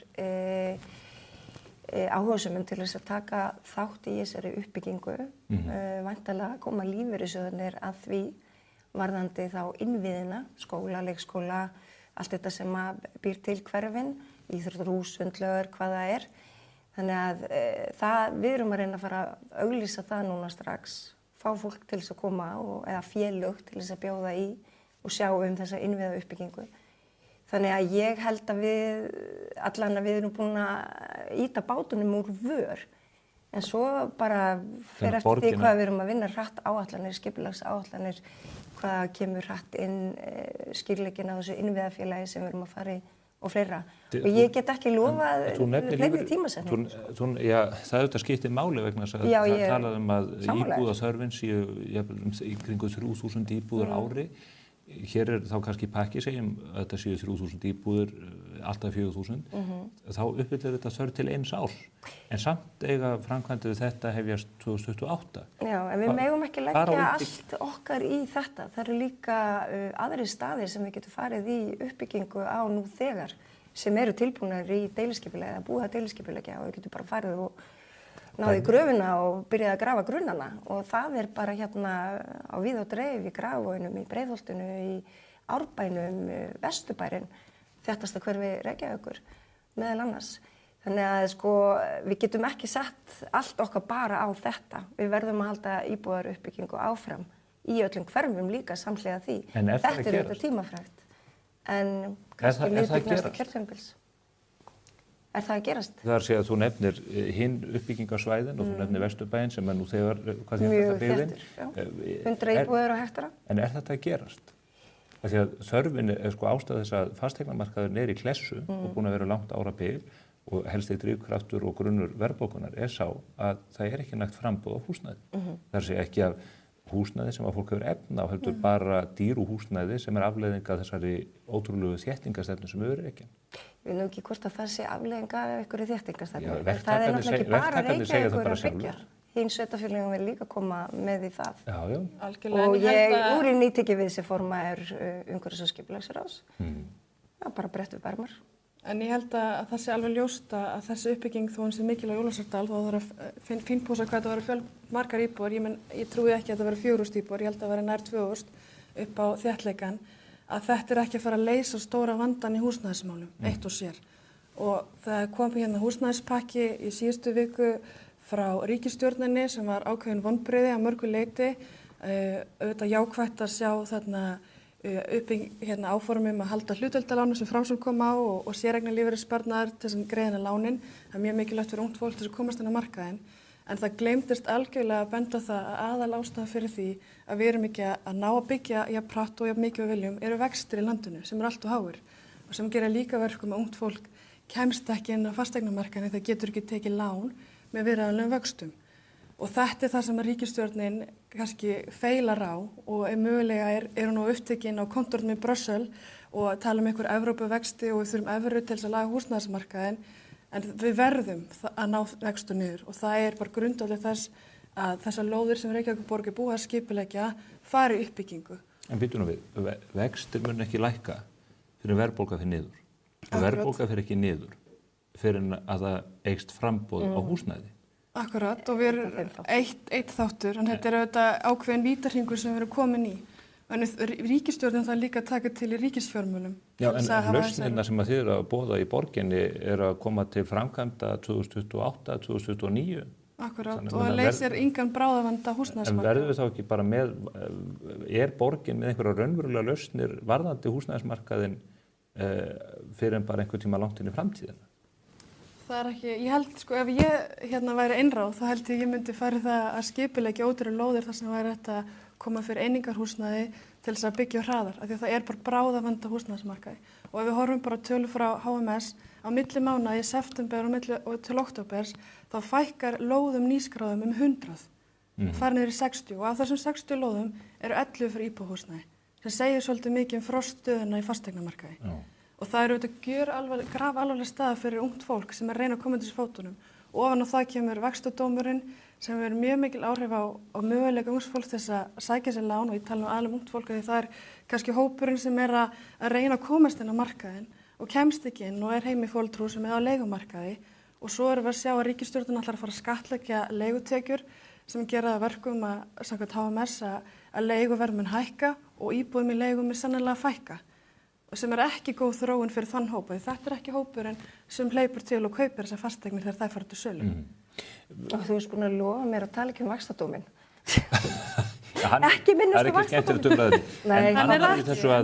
áhugasömum til þess að taka þátt í þessari uppbyggingu. Væntanlega koma lífeyrissjóðirnir að því varðandi þá innviðina, skóla, leikskóla, allt þetta sem býr til hverfin, íþróttahús, sundlaugar, hvað það er. Þannig að við erum að reyna að fara að auglýsa það núna strax, fá fólk til þess að koma eða félög til þess að bjóða í og sjá þessa innviða uppbyggingu. Þannig að ég held að við erum búin að ýta bátunum úr vör, en svo bara fer eftir því hvað við erum að vinna hratt áætlanir, skipulagsáætlanir, hvað kemur hratt inn skýrleikin á þessu innviðafélagi sem við erum að fara í og fleira. Og ég get ekki lofað fleiri tímasetning. Já, það auðvitað skiptir máli vegna þess að það talað að íbúðaþörfin séu í kringu 3.000 íbúðar ári. Hér þá kannski pakki, segjum að þetta séu 3.000 íbúðir, alltaf 4.000, þá uppfyllir þetta þörf til eins árs. En samt eiga framkvæmdir við þetta hefjast 2028. Já, en við megum ekki leggja allt okkar í þetta. Það eru líka aðrir staðir sem við getum farið í uppbyggingu á nú þegar, sem eru tilbúnar í deiliskipulagi, að búa deiliskipulegja og við getum bara farið og náði í gröfina og byrjaði að grafa grunnana og það bara hérna á víð og dreif í Grafarvoginum, í Breiðholtinu, í Árbænum, Vesturbærin, þéttasta hverfi Reykjavíkur meðal annars. Þannig að við getum ekki sett allt okkar bara á þetta. Við verðum að halda íbúðar uppbyggingu áfram í öllum hverfum líka samhliða því. Þetta þetta tímafrægt. En kannski miðbygg næsta kjörtímabils. Það að gerast? Það segja að þú nefnir hinn uppbyggingarsvæðin og þú nefnir Vesturbæinn sem nú þegar, mjög þéttur, já. 100 íbúðir á hektara. En þetta að gerast? Því að þörfin ástæða þess að fasteignamarkaðurinn í klessu og búin að vera langt árabil og helsti drifkraftur og grunnur verðbólgunar sá að það ekki nægt framboð á húsnæði. Það segja ekki af húsnæði sem að fólk hefur efna á heldur bara dýru húsnæði sem afleiðing af þessari ótrúlegu þéttingastefnu sem hefur ekki. Ég veit nú ekki hvort að það sé afleiðing af einhverju þéttingastefnu. Það náttúrulega ekki bara Reykjavíkur að byggja. Hinn sveitarfélögin vil líka koma með í það. Já. Og ég úr í nýtekki við sem formaður umhverfis- og skipulagsráðs. Já, bara brett við bærmar. En ég held að það sé alveg ljóst að þessi uppbygging þó hún sé mikilvæg í Ólafsdal þá þarf að fínpúsa hvað þetta verður margar íbúðir. Ég trúi ekki að þetta verður 4.000 íbúðir, ég held að það verður nær 2.000 upp á þéttleikann. Að þetta ekki að fara að leysa stóra vandan í húsnæðismálum, eitt og sér. og það kom hérna húsnæðispakki í síðustu viku frá ríkisstjórninni sem var ákveðin vonbrigði að mörgu leyti. Auðvitað jákvætt að sjá þarna hérna áformum að halda hlutdeildarlánin sem Framsókn kom á og séreignarlífeyrissparnaðar til þess að greiða lánin. Það er mjög mikilvægt fyrir ungt fólk til þess að komast inn á markaðinn. En það gleymdist algjörlega að benda það að aðal ástæðan fyrir því að við erum ekki að ná að byggja jafn hratt og jafn mikið við viljum eru vextir í landinu sem allt og háir og sem gera líka verkum að ungt fólk kemst ekki inn á fasteignamarkaðinn þegar getur ekki tekið lán með viðráðanlegum vöxtum. Og þetta það sem að ríkisstjórnin kannski feilar á og mögulega er hún á upptekinn á kontornum í Brussel og tala einhver Evrópuvexti og við þurfum evru til þess að laga húsnæðismarkaðinn. En við verðum að ná vextu niður og það bara grundvallur þess að þessar lóðir sem Reykjavíkurborg er búið að skipuleggja fari í uppbyggingu. En býtum við, vextir mun ekki lækka fyrir verðbólga fyrir niður. Og verðbólga fyrir ekki niður fyrir að það eykst framboð á húsnæði. Akkurat, og við erum eitt þáttur, en þetta auðvitað ákveðin vítahringur sem við erum komin í. En ríkisstjórnin það líka að taka til í ríkisfjármálum. Já, en lausnirna sem að þið eru að boða í borginni eru að koma til framkvæmda 2028, 2029. Akkurat, og það leysir engan bráðavanda húsnæðismarkað. En verður við þá ekki bara með, borgin með einhverja raunverulega lausnir varðandi húsnæðismarkaðinn fyrir en bara einhver tíma langt inn í framtíðina? Það ekki, ég held sko ef ég væri einráð þá held ég myndi fara það að skipuleggja ódýrar lóðir þar sem væri þetta að koma fyrir einingarhúsnæði til þess að byggja hraðar af því það bara bráðavanda húsnæðismarkaði og ef við horfum bara tölu frá HMS á milli mánaða í september og til októbers þá fækkar lóðum nýskráðum 100 fara niður í 60 og af þessum 60 lóðum eru 11 fyrir íbúðarhúsnæði sem segir svolítið mikið froststöðuna í fasteignamarkaði. Og það eru auðvitað grafalvarleg staða fyrir ungt fólk sem reyna að koma til þessu fótunum. Ofan á það kemur vaxtadómurinn sem verður mjög mikil áhrif á möguleika ungs fólk þess að sækja sér lán og ég tala alveg ungt fólk því það kannski hópurinn sem að reyna að komast inn á markaðinn og kemst ekki inn og heim í foreldrehúsum eða á leigumarkaði og svo erum við að sjá að ríkisstjórnin ætlar að fara að skattleggja leigutekjur sem gera það verkum að samkvæmt HMS að leiguverð mun hækka og íbúðum í leigum sannarlega fækka. Sem ekki góð þróun fyrir þann hópa. Þetta ekki hópurinn sem hleypur til og kaupir þessar fasteignir þegar það fara til sölu. Og þú ert búin að lofa mér að tala ekki vaxtadóminn. Ekki minnast á vaxtadóminn.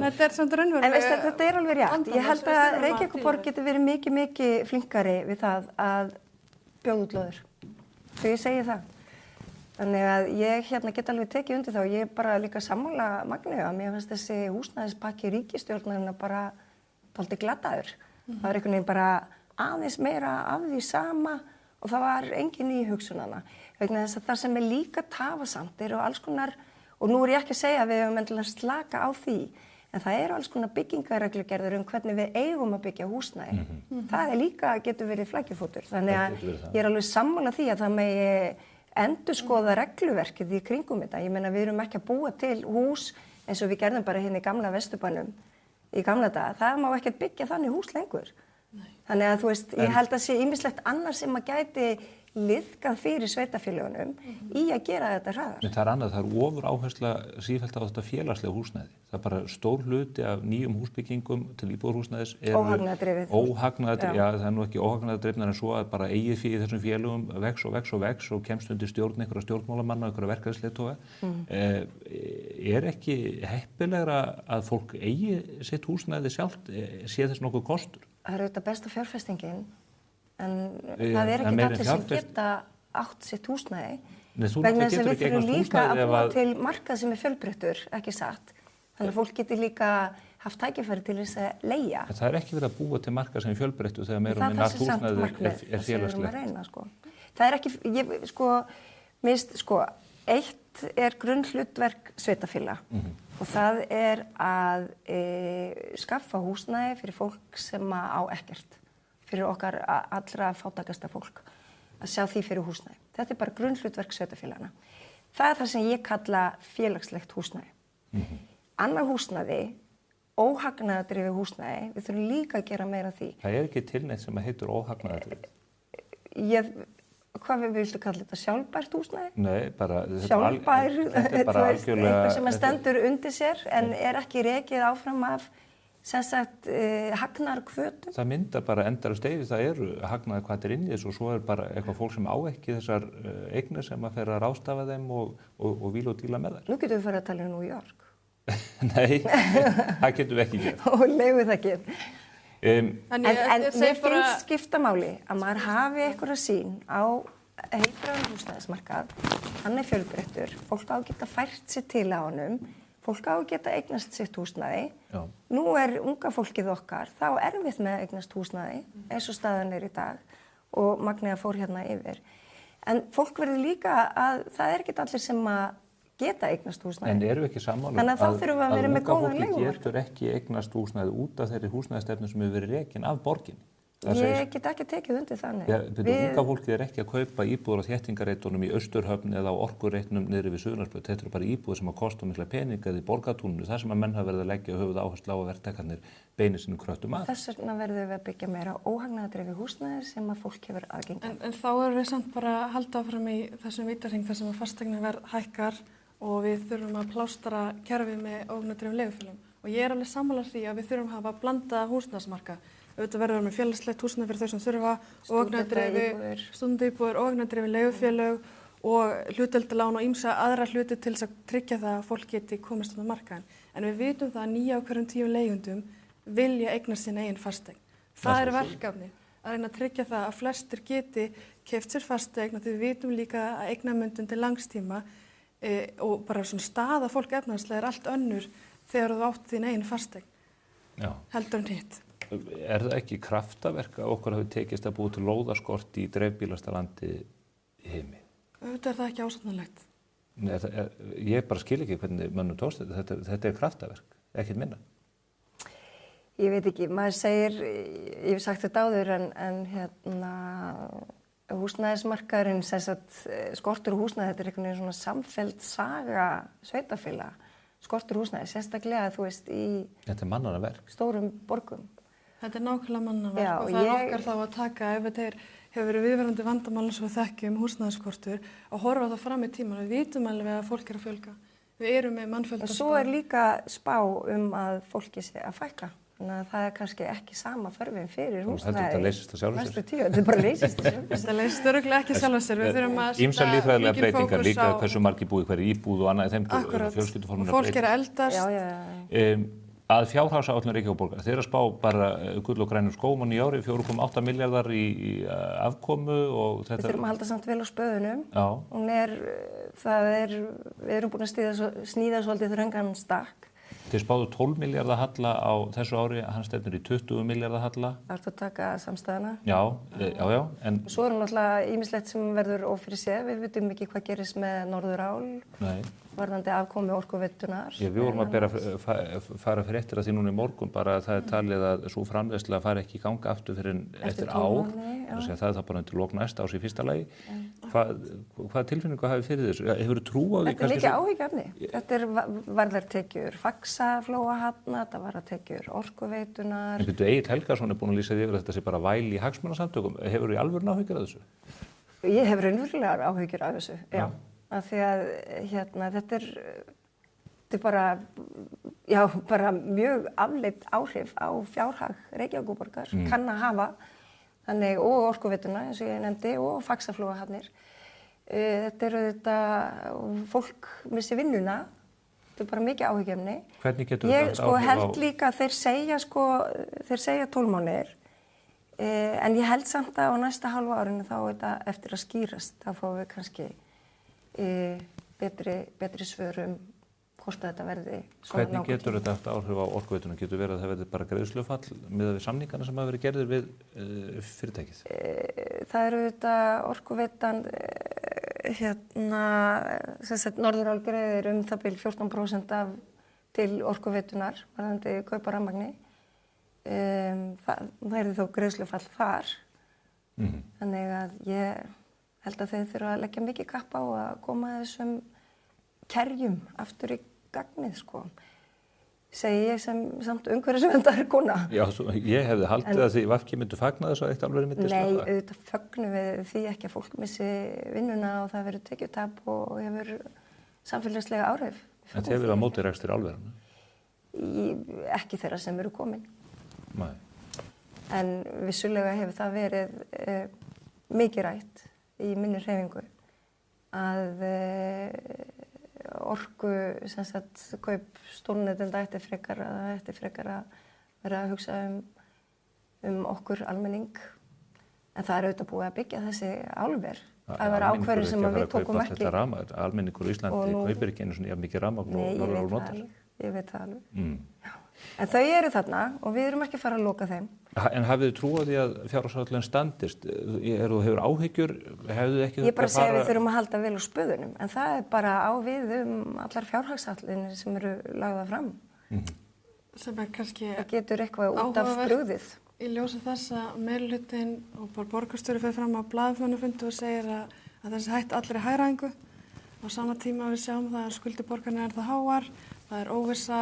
Þetta samt raunverulega. En veistu, þetta alveg rétt. Ég held að Reykjavíkurborg getur verið mikið flinkari við það að bjóða út lóðir. Þegar ég segi það. Þannig að ég get alveg tekið undir þá og ég bara líka sammála Magneu að mér finnst þessi húsnæðispakki ríkisstjórnarinnar bara dálítið glataður. Það var einhvern veginn bara aðeins meira af því sama og það var engin ný hugsunana. Vegna þess að það sem líka tafasamt eru alls konar, og nú ég ekki að segja að við höfum endilega slaka á því, en það eru alls konar byggingarreglugerðir hvernig við eigum að byggja húsnæði. Það líka getur verið flækjufótur. Þannig að ég alveg sammála því að það megi endurskoða regluverkið í kringum þetta. Ég meina við erum ekki að búa til hús eins og við gerðum bara hérna í gamla Vesturbænum í gamla daga. Það má ekki byggja þannig hús lengur. Þannig að þú veist, ég held að sé ýmislegt annars sem að gæti liðkað fyrir sveitafélögunum í að gera þetta hraðar. En það annað, það ofur áhersla sífellt á þetta félagslega húsnæði. Það bara stór hluti af nýjum húsbyggingum til íbúðarhúsnæðis óhagnaðardrifið. Já, það nú ekki óhagnaðardrifnar en svo að bara eigið fyrir þessum félögum vex og kemst undir stjórn einhverja stjórnmálamanna, einhverja verkefnisleiðtoga. Ekki heppilegra að fólk eigi sitt húsnæði sjálft, sé þess nokkuð kostur? Það er auðvitað besta fjárfestingin. En það ekki allir sem geta átt sitt húsnæði. Vegna þess að við þurfum líka að búa til markað sem fjölbreyttur, ekki satt. Þannig að fólk getur líka haft tækifæri til þess að leigja. Það er ekki verið að búa til markað sem fjölbreyttur þegar meira og minna allt húsnæði er félagslegt. Það er ekki, eitt er grunnhlutverk sveitafélaga og það er að skaffa húsnæði fyrir fólk sem á ekkert. Fyrir okkar allra fátækasta fólk að sjá því fyrir húsnæði. Þetta bara grunnhlutverk sveitafélagana. Það það sem ég kalla félagslegt húsnæði. Annað húsnæði, óhagnaðardrifið húsnæði, við þurfum líka að gera meira því. Það ekki til neitt sem heitir óhagnaðardrifið. Hvað viltu kalla þetta? Sjálfbært húsnæði? Nei, bara... Sjálfbær, eitthvað sem stendur undir sér en ekki rekið áfram af sem sagt hagnaðarhvötum. Það myndar bara endalaust yfir, það eru hagnaðarhvatir inn í þessu og svo bara eitthvað fólk sem á ekki þessar eignir sem að fer að ráðstafa þeim og víla og díla með þær. Nú getum við farið að tala New York. Nei, það getum við ekki gert. Og leiðum það ekki. En mér finnst skiptamáli að maður hafi eitthvað sýn á heilbrigðan húsnæðismarkað. Hann fjölbreyttur, fólk á að geta fært sér til á honum. Fólk á að geta eignast sitt húsnæði. Já. Nú unga fólkið okkar, þá erfitt með að eignast húsnæði, eins og staðan í dag og Magnea fór hérna yfir. En fólk verður líka að það ekki allir sem að geta eignast húsnæði. En eru ekki sammála þannig að þá þurfum við að vera með góðan leigumarkað. Unga fólki getur ekki eignast húsnæði út af þeirri húsnæðistefnu sem hefur verið rekin af borginni. Ég get ekki tekið undir þannig. Unga fólkið ekki að kaupa íbúður á þéttingareitunum í Austurhöfn eða á Orkureitnum niðri við Suðurlandsbraut. Þetta eru bara íbúður sem að kosta mikla peninga eða í borgartúninu. Það sem að menn hafa verið að leggja höfuð áherslu á að verktakarnir beini sínum kröftum að. Þess vegna verðum við að byggja meira óhagnaðardrifið húsnæði sem að fólk hefur aðgengi. En þá erum við samt bara að halda áfram í þessum vítahring þar sem að fasteignaverð hækkar og við þurfum að plástra kerfið með óhagnaðardrifin leigufélögum. Og ég alveg sammála því að við þurfum að hafa blanda húsnæðismarkað. Auðvitað verður með félagslegt húsnæði fyrir þau sem þurfa, stúdendaíbúðir, óhagnaðardrifin leigufélög og hlutdeildarlán og ýmsa aðra hluti til þess að tryggja það að fólk geti komist á markaðinn. En við vitum það að 9 af hverjum 10 leigjendum vilja eignast sína eigin fasteign. Það er verkefni að reyna að tryggja það að flestir geti keypt sér fasteign og við vitum líka að eignamyndun til langstíma og bara svona staða fólk efnahagslega allt önnur þegar þú átt þín eigin fasteign heldur en hitt. Er það ekki kraftaverk að okkur hafi tekist að búa til lóðaskort í dreifbílastalandi í heimi? Auðvitað er það ekki ásættanlegt. Ég bara skil ekki hvernig mönnum tókst þetta. Þetta er kraftaverk, ekkert minna. Ég veit ekki, maður segir, ég hef sagt þetta áður en húsnæðismarkaðurinn, skortur húsnæði, þetta er einhvern veginn svona samfelld saga sveitarfélaga. Skortur húsnæði, sérstaklega þú veist í þetta er mannanna verk. Stórum borgum. Þetta er nákvæmlega mannaverk og það er okkar þá að taka ef þetta hefur verið viðverandi vandamál eins og við þekkjum húsnæðisskortur að horfa það fram í tíman. Við vitum alveg að fólk að fjölga. Við erum með mannfjölda spá. Svo er líka spá að fólki sé að fækka. Þannig að það er kannski ekki sama þörfin fyrir húsnæði. Þetta leysist að sjálfu sér. Þetta bara leysist að sjálfu sér. Þetta leysist örugglega ekki sjálfu sér. Við þurfum að ýmsar lýðfræðilegar breytingar líka hversu margir búi hverju íbúð og annað í þeim fjölskylduformuna. Fólk er að eldast. Að fjárhagsáætlun Reykjavíkurborgar, þeir að spá bara gull og grænum skógum á nýju ári, 4,8 milljarðar í afkomu og þetta... Við þurfum að halda samt vel á spöðunum. Við erum búin að sníða svolítið þröngan stakk. Þeir spáðu 12 milljarða halla á þessu ári, hann stefnir í 20 milljarða halla. Það ert að taka samstæðuna. Já. Svo er náttúrulega ýmislegt sem verður ófyrirséð. Við vitum ekki hvað gerist með Norðurál. Nei. Varðandi afkomi Orkuveitunnar. Við vorum að fara fyrir eftir að því núna í morgun bara að það er talið að svo framleiðsla fari ekki í ganga aftur fyrir eftir ár. Það er það bara undir lok næsta árs í fyrsta lagi. Hvað tilfinningu hafið fyrir þessu? Hefur þú trú á því? Þetta er líka áhyggjuefni. Þetta varðartekjur Faxaflóahafna, þetta varðartekjur Orkuveitunar. En Egill Helgason er búinn að lýsa því yfir að þetta sé bara væl í hagsmunasamtökum. Hefur þú í alvöru áhyggjur af þessu? Ég hef raunverulegar áhyggjur af þessu, já. Af því að þetta er bara mjög afleidd áhrif á fjárhag Reykjavíkurborgar kann að hafa. Þannig, og Orkuveituna, eins og ég nefndi, og Faxaflóahafnir. Þetta er auðvitað, fólk missi vinnuna. Þetta er bara mikið áhyggjuefni. Hvernig getur þetta áhrif á... Ég held líka að þeir segja 12 mánuðir. En ég held samt að á næsta hálfa árinu þá er þetta eftir að skýrast. Þá fáum við kannski betri svör hvort þetta verði svona nákvæmt. Hvernig getur þetta haft áhrif á Orkuveituna? Getur verið að það verði bara greiðslufall miðað við samningana sem hafa verið gerðir við fyrirtækið? Það eru þetta Orkuveitan, Norðurál greiðir það bil 14% til Orkuveitunar, varðandi kaupa rafmagni. Það er þó greiðslufall þar. Þannig að ég held að þeir þurfa að leggja mikið kapp á að koma þessum kerjum aftur í gagnið, sko. Segi ég sem samt umhverfisverndar kona. Já, ég hefði haldið að því VG myndu fagna þessu eitt alveg myndi slappa. Nei, auðvitað fögnum við því ekki að fólk missi vinnuna og það verður tekjutap og hefur samfélagslega áhrif. En þið hefur á móti rekstur álverinu? ekki þeirra sem eru komin. Nei. En vissulega hefur það verið mikið rætt í minni hreyfingu að orku sem sagt kaup stórnotenda ætti frekar að vera að hugsa okkur almenning. En það auðvitað búið að byggja þessi álver. Það var ákvörðun sem við tókum ekki. Almenningur í Íslandi kaupir ekki einu svona mikið rafmagn og Norðurál notar. Ég veit það alveg. En þau eru þarna og við erum ekki að fara að loka þeim. En hafið þið trú á því að fjárhagsáætlun standist? Þú hefur áhyggjur? Ég bara segi að við þurfum að halda vel úr spöðunum. En það bara á við allar fjárhagsáætlunir sem eru lagðar fram. Sem kannski það getur eitthvað út af brugðið. Í ljósi þess að meirihlutinn og bara borgarstjóri fer fram á blaðamannafundi og segir að þessi hætt allri hagræðingu. Á sama tíma við sjáum það að skuldir borgarinnar það háar. Það óvissa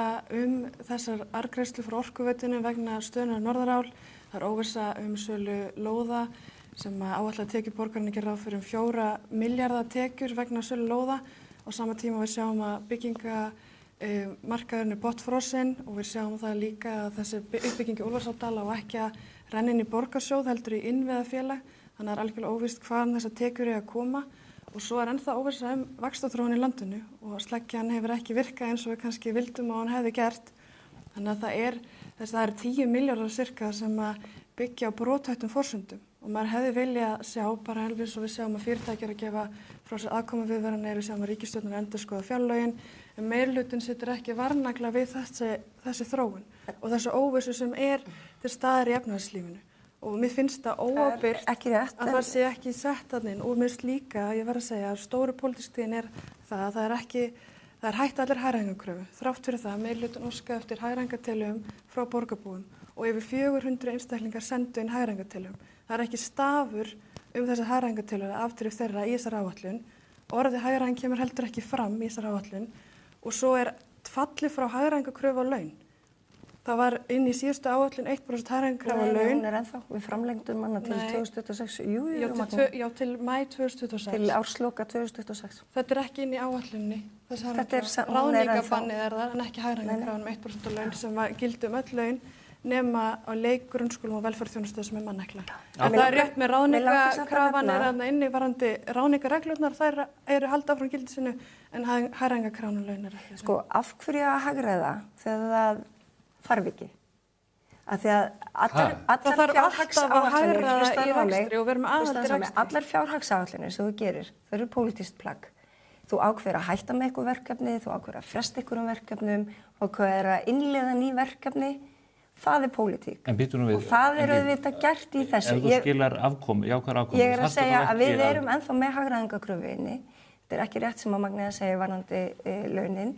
þessar arðgreiðslur frá Orkuveitunni vegna stöðunnar Norðurál. Það óvissa sölu lóða sem áætlaða tekjur borgarinnar gerir ráð fyrir 4 milljarða tekjur vegna sölu lóða. Á sama tíma við sjáum að markaðurinn botnfrosinn og við sjáum það líka að þessi uppbyggingi Úlfarsárdal á ekki að renna inn í borgarsjóð heldur í innviðafélag. Þannig að algjörlega óvíst hvaðan þessar tekjur að koma. Og svo ennþá óvissa vaxtaþróun í landinu og sleggjan hefur ekki virkað eins og við kannski vildum að hún hefði gert. Þannig að það er 10 milljarðar cirka sem að byggja á brothættum forsendum og maður hefði viljað sjá bara eins og við sjáum að fyrirtæki að gefa frá sér aðkomuviðvaranir, við sjáum að ríkisstjórnin endurskoða fjárlögin, en meirihlutinn situr ekki varnagla við þessi þróun og þessu óvissu sem til staðar í efnahagslífinu. Og mér finnst það óábyrgt að það sé ekki sett þarna og mér finnst líka, ég verð að segja, að stóru pólitískt það að það er hætt allir hagræðingarkröfu. Þrátt fyrir það, meirihlutinn óskaði eftir hagræðingartillögum frá borgarbúum og yfir 400 einstaklingar sendu inn hagræðingartillögum. Það er ekki stafur þessar hagræðingartillögur afdrif þeirra í þessar áætlun. Orðið hagræðing kemur heldur ekki fram í þessar áætlun og svo fallið frá hagræðingarkröfu á laun. Það var inn í síðustu áætlun 1% hagræðingarkröfu á laun. Hún ennþá, við framlengdum hana til 2026. Já, til maí 2026. Til ársloka 2026. Þetta ekki inn í áætlunni. Ráðningabannið það, en ekki hagræðingarkröfun 1% á laun sem gildi öll laun nema á leik, grunnskólum og velferðarþjónustu sem mannekla. Það rétt með ráðningakrafan inni varandi ráðningareglurnar, þær halda áfram gildi sinu en hagræðingarkrafan laun ekki. Sko, af hverju að hagræða þegar það þarf ekki? Af því að allar fjárhagsáætlanir sem þú gerir, það eru pólitískt plagg. Þú ákveður að hætta með eitthvað verkefni, þú ákveður að fresta einhverjum verkefnum, ákveður að innleiða ný verkefni. Það pólitík og það auðvitað gert í þessu. Ef þú skilar jákvæðar afkomu. Ég að segja að við erum ennþá með hagræðingarkröfu inni. Þetta er ekki rétt sem að Magnea segir varðandi launin.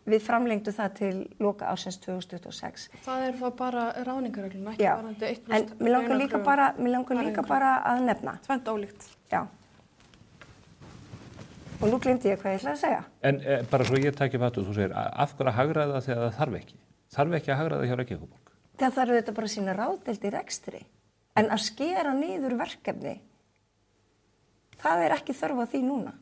Við framlengdum það til loka ársins 2026. Það þá bara ráðningarreglun, ekki varðandi 1% en mér langar líka bara að nefna. Tvennt ólíkt. Já. Og nú gleymdi ég hvað ég ætlaði að segja. En bara svo ég tæki fattu, þú segir, af hverju að hagræða þegar það þarf ekki? Þarf ekki að hagræða hjá Reykjavíkurborg? Það þarf þetta bara að sýna ráðdeild í rekstri. En að skera niður verkefni, það ekki þörf á því núna.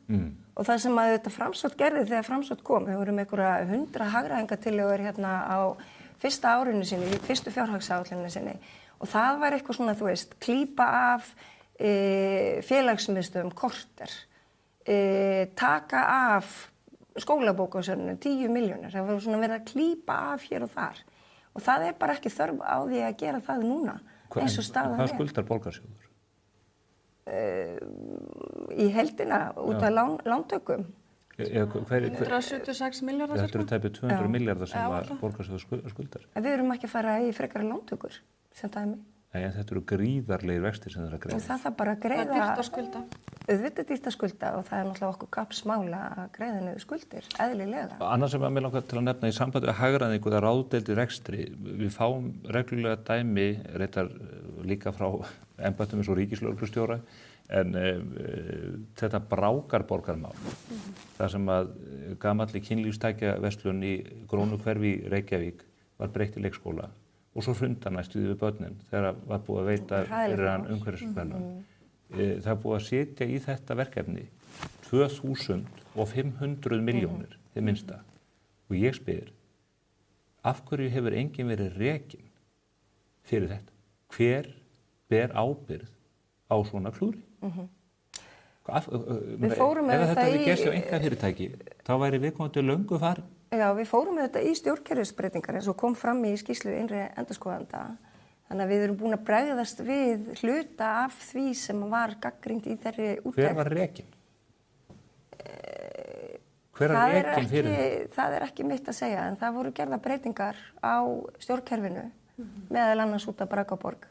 Og það sem að þetta Framsókn gerði þegar Framsókn kom, við vorum einhverja 100 hagræðingartillögur hérna á fyrsta árinu sinni, í fyrstu fjárhagsáætluninu sinni. Og það var eitthvað svona, þú veist, klípa af félagsmiðstöðum korter, taka af skólabókasöfnum 10 milljónir. Það var svona verið að klípa af hér og þar. Og það bara ekki þörf á því að gera það núna. Eins og staðan Hvað skuldar borgarsjóður? Í heildina, út af lántökum. 176 milljarðar. Þetta eru tæpið 200 milljarðar sem borgarsjóður skuldar. En við erum ekki að fara í frekara lántökur, sem dæmi. Nei, en þetta eru gríðarlegir vextir sem það að greiða. Og það bara að greiða. Það dýrt að skulda. Auðvitað dýrt að skulda og það náttúrulega okkur kappsmála að greiða niður skuldir, eðlilega. Annars sem mér langar til að nefna í sambandi við hagræðingu eða ráðdeildi rekstri, við fáum reglulega dæmi, reyndar líka frá embættum eins og ríkislögreglustjóra, en þetta brákarborgarmál, það sem að gamalli kynlífstækjaverslun í Grónuhverfi í Reykjavík var breytt í leikskóla. Og svo hrunda næstu við börnin þegar var búið að veita fyrir hann umhverfisverðlaun. Það búið að setja í þetta verkefni 2500 milljónir, þið minnsta. Og ég spyr, Af hverju hefur enginn verið rekinn fyrir þetta? Hver ber ábyrgð á svona klúðri? Við fórum ef með þetta hefði þetta gerst hjá einkafyrirtæki, þá væri viðkomandi löngu farin. Já, við fórum með þetta í stjórnkerfisbreytingar eins og kom fram í skýrslu innri endurskoðanda. Þannig að við erum búin að bregðast við hluta af því sem var gagnrýnt í þeirri úttekt. Hver var rekinn? Hver var rekinn fyrir þetta? Það er ekki mitt að segja, en það voru gerða breytingar á stjórnkerfinu, meðal annars út af Bragaborg,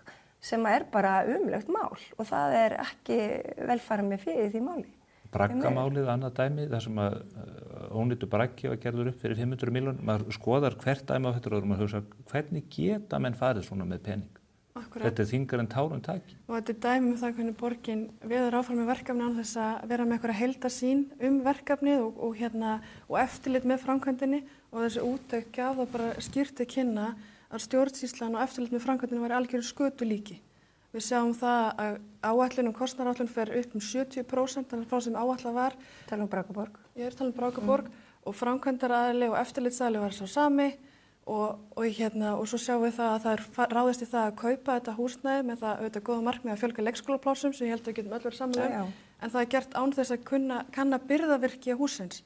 sem er bara umlögt mál og það er ekki velfarið með fyrir því máli. Braggamálið, annað dæmi, þar sem að ónýttu braggi var gerður upp fyrir 500 milljónir. Maður skoðar hvert dæmi á þetta og maður hugsa, hvernig geta menn farið svona með pening? Akkurat. Þetta er þyngra en tárum taki. Og þetta er dæmi um það hvernig borgin veður áfram með verkefni án þess að vera með einhverja heildarsýn verkefnið og eftirlit með framkvæmdinni og þessi úttekt gaf það bara skýrt til kynna að stjórnsýslan og eftirlit með framkvæmdinni væri algjörðu skötulíki. Við sjáum það að áætlun kostnaðaráætlun fer upp 70% þannig frá sem áætlað var. Tala um Bragaborg. Ég tala um Bragaborg og framkvæmdaraðili og eftirlitsaðili var sá sami og svo sjáum við það að það er ráðist í það að kaupa þetta húsnæði með það auðvitað góða markmið að fjölga leikskólaplássum sem ég held að við getum öll verið sammála en það er gert án þess að kanna birgðavirki hússins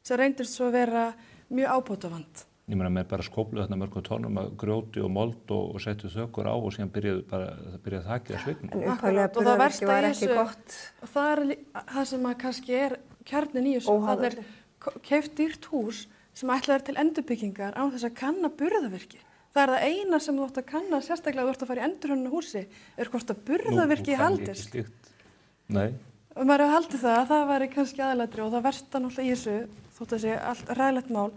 sem reyndist svo vera mjög ábótavant. Ég meina með bara skópluð þarna mörgum tónum að grjóti og mold og setju þökkur á og síðan byrjaði þakið að svigna. En upphæðlega burðarvirki var ekki gott. Og það er það sem að kannski er kjarnin í þessu. Það er keypt dýrt hús sem ætlað er til endurbyggingar án þess að kanna burðarvirki. Það er það eina sem þú átt að kanna, sérstaklega þú ert að fara í endurhönnun á húsi, er hvort að burðarvirki haldist. Nú, kann ég ekki slíkt. Nei. Og maður hefur haldið það væri kannski aðalatri og það versta náttúrulega í þessu, þótt að sé allt ræðilegt mál,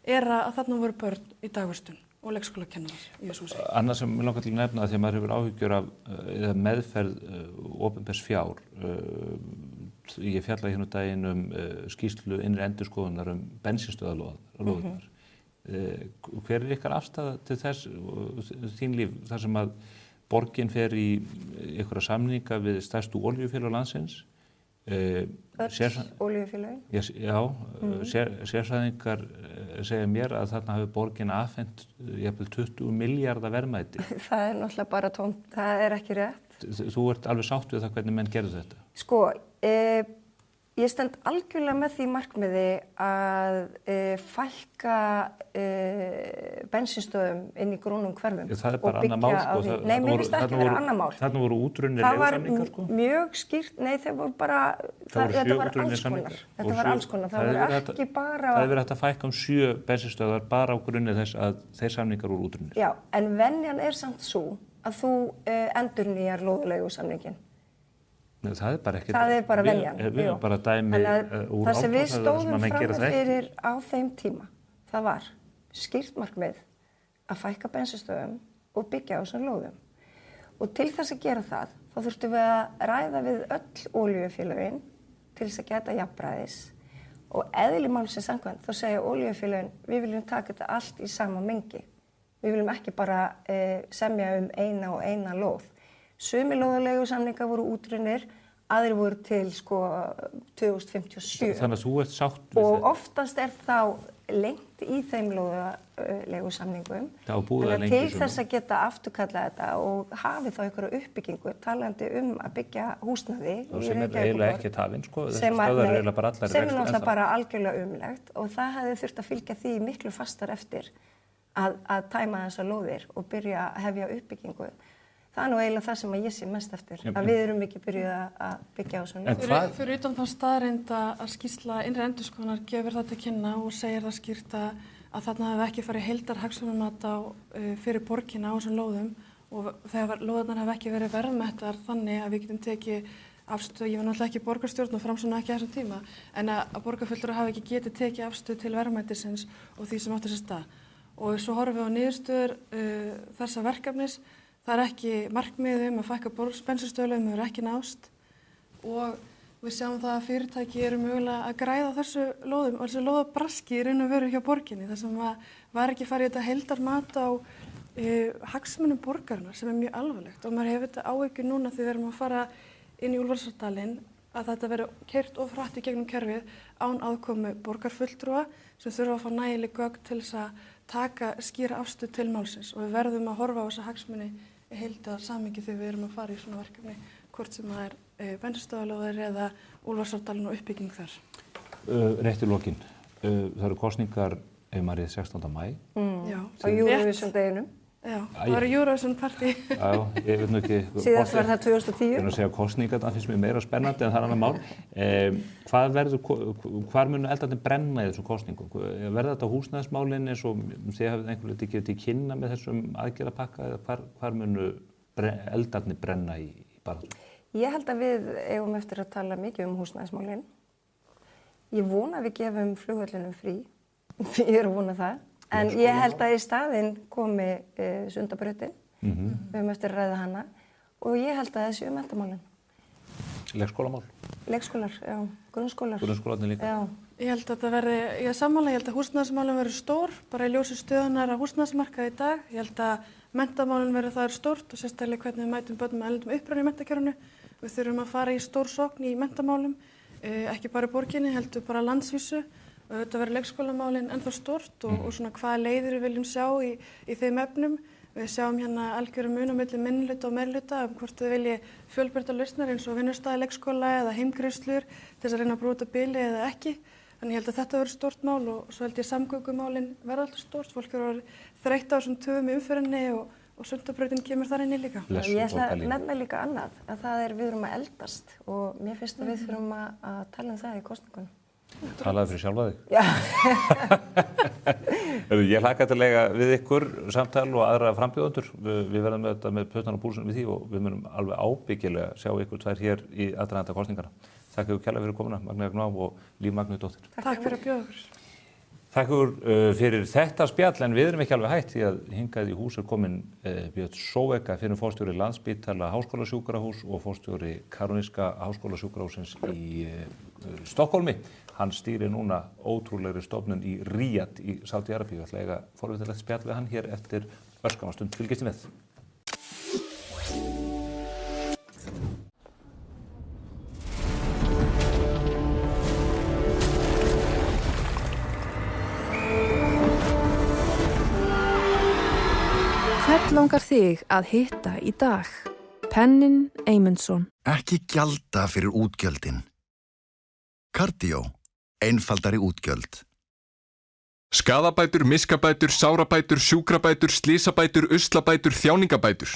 er að þarna voru börn í dagvistun og leikskólakennarar í þessu húsi. Annað sem ég langar til að nefna því að maður hefur áhyggjur af meðferð opinbers fjár. Ég fjallaði hérna daginn skýrslu innri endurskoðunar bensínstöðvalóðirnar. Hver er ykkar afstaða til þess þín líf þar sem að borgin fer í einhverja samninga við stærstu olíufélög landsins? Olíufélögin? Já, sérfræðingar segja mér að þarna hafi borgin afhent jafnvel 20 milljarða verðmæti. Það er náttúrulega bara tómt, það er ekki rétt. Þú ert alveg sátt við það hvernig menn gerðu þetta? Sko, ég stend algjörlega með því markmiði að fækka bensínstöðum inn í grónum hverfum. Það er bara annað mál, sko. Nei, mér finnst það ekki vera annað mál. Þarna voru útrunnir leigusamningar, sko. Það var mjög skýrt, nei þeir voru bara, þetta var alls konar. Þetta var alls konar, það voru ekki bara... Það hefur verið hægt að fækka 7 bensínstöðvar bara á grunni þess að þeir samningar voru útrunnir. Já, en venjan er samt svo að þú endurnýjar lóðaleigusamninginn. Það er bara ekki... Það er bara venjan. Við erum bara dæmi úr það sem við stóðum fram fyrir á þeim tíma, það var skýrt markmið að fækka bensínstöðvum og byggja á þessum lóðum. Og til þess að gera það, þá þurftum við að ræða við öll olíufélögin til þess að geta jafnræðis. Og eðli málsins samkvæmt, þá segja olíufélögin, við viljum taka þetta allt í sama mengi. Við viljum ekki bara semja eina og eina lóð. Sumir lóðaleigusamningar voru útrunnir, aðrir voru til 2057. Þannig að þú ert sátt við þetta. Og oftast er þá lengt í þeim lóðaleigusamningum. Þannig að til þess að geta afturkallað þetta og hafi þá einhverja uppbyggingu talandi að byggja húsnæði. Sem er eiginlega ekki tafinn, sko. Sem er náttúrulega bara algjörlega umlegt og það hefði þurft að fylgja því miklu fastar eftir að tæma þessar lóðir og byrja að hefja uppbyggingu. Það er nú eiginlega það sem ég sé mest eftir, að við erum ekki byrjuð að byggja á svona. Fyrir utan það staðreynd að skýrsla innri endurskoðunar gefur það til kynna og segir það skýrt að þarna hefur ekki farið heildarhagsmunamat fyrir borgina á þessum lóðum og þegar lóðarnar hefur ekki verið verðmettar þannig að við getum tekið afstöðu, ég var náttúrulega ekki borgarstjórn og framsóknar ekki á þessum tíma, en að borgarfulltrúar hafi ekki getið tekið afstöðu til verðmætisins og því sem átti sér stað. Og svo horfum við á niðurstöður þessa verkefnis. Það er ekki markmið að fækka bensínstöðvum, það er ekki nást og við sjáum það að fyrirtæki eru mögulega að græða þessu lóðum og þessu lóðabraski í raun og veru hjá borginni þar sem var ekki farið þetta heildarmat á hagsmunum borgarinnar sem er mjög alvarlegt og maður hefur þetta áhyggjur núna þegar við erum að fara inn í Úlfarsárdalinn að þetta verður keyrt of hratt í gegnum kerfið án aðkomu borgarfulltrúa sem þurfa að fá nægileg gögn til þess að taka skýra afstöðu til málsins og við verðum að horfa á þessa hagsmuni í heildarsamhengi þegar við erum að fara í svona verkefni, hvort sem það bændustöðalóðir eða Úlfarsárdalinn og uppbygging þar. Rétt í lokin, það eru kosningar ef maður er 16. maí. Já, á Eurovision deginum. Já, það var Eurovision partí. Já, ég veit nú ekki. Síðast var það 2010. Ég er að segja kosningar, það finnst mér meira spennandi en það er annað mál. Hvar munu eldarnir brenna í þessum kosningum? Verða þetta húsnæðismálin eins og þið hafið einhvern veginn getið í kynna með þessum aðgerðapakka eða hvar munu eldarnir brenna í baráttunni? Ég held að við eigum eftir að tala mikið húsnæðismálin. Ég vona að við gefum flugvöllunum frí. Ég er að vona það. En ég held að í staðinn komi Sundabrautin, við höfum eftir að ræða hana og ég held að þessi menntamálin. Leikskólamál? Leikskólar, já, grunnskólar. Grunnskólarnir líka? Já. Ég held að það verði, ég er sammála, ég held að húsnæðismálin verði stór, bara í ljósi stöðunar á húsnæðismarkaði í dag. Ég held að menntamálin verði það stórt og sérstaklega hvernig við mætum börnum með erlendum uppruna í menntakerfinu. Við þurfum að fara í stór sókn í menntamálum, ekki bara í borginni, heldur bara landsvísu. Þetta verður leikskólamálin ennþá stórt og svona hvaða leiðir við viljum sjá í þeim efnum. Við sjáum hérna algjörum mun á milli minnihluta og meirihluta hvort við vilji fjölbreyttar lausnir eins og vinnustaði leikskóla eða heimgreiðslur til þess að reyna að brúta bili eða ekki. Þannig ég held að þetta verður stórt mál og svo held ég samgöngumálin verða alltaf stórt. Fólk eru þreytt á þessum töfum í umferðinni og Sundabrautin kemur þar inni líka. Ég ætla að nefna líka annað, að það við erum að eldast og mér finnst að við þurfum að tala það í kosningunum. Talaðu fyrir sjálfa þig. Já. Ég hlakka til að lega við ykkur samtal og aðra frambjóðendur. Við verðum með þetta með puttan og púlsinn við því og við munum alveg ábyggilega sjá ykkur tvær hér í aðdraganda kosningarna. Takk ykkur kærlega fyrir komuna, Magnea Gná og Líf Magnúsdóttir. Takk fyrir að bjóða okkur. Takk ykkur fyrir þetta spjall, en við erum ekki alveg hætt því að hingað í hús er komin Björn Sóeka, fyrir forstjóri Landspítala háskólasjúkrahús og forstjóri Karolinska háskólasjúkrahússins í Stokkhólmi. Hann stýrir núna ótrúlegri stofnun í Ríad í Sádi-Arabíu. Ég ætla að eiga forvitanlegt spjall við hann hér eftir örskamma stund. Fylgist þið með. Hvern langar þig að hitta í dag? Pennin Eymundsson. Ekki gjalda fyrir útgjöldin. Cardio. Einfaldari útgjöld. Skaðabætur, miskabætur, sárabætur, sjúkrabætur, slysabætur, uslabætur, þjáningabætur.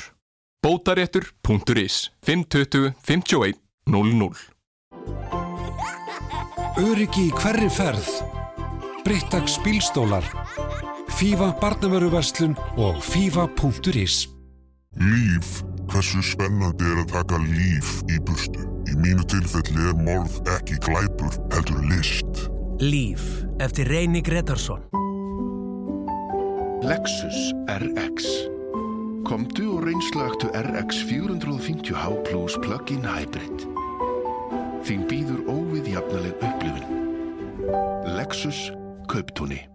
Bótaréttur.is 520 51 00. Öryggi í hverri ferð. Breittags bílstólar. Fífa barnavöruverslun og fífa.is. Líf. Hversu spennandi að taka líf í burtu. Í mínu tilfelli morð ekki glæpur, heldur list. Líf, eftir Reyni Gretarsson. Lexus RX. Komdu og reynslögtu RX 450h Plus Plug-in Hybrid. Þín býður óviðjafnaleg upplifun. Lexus Kauptúni.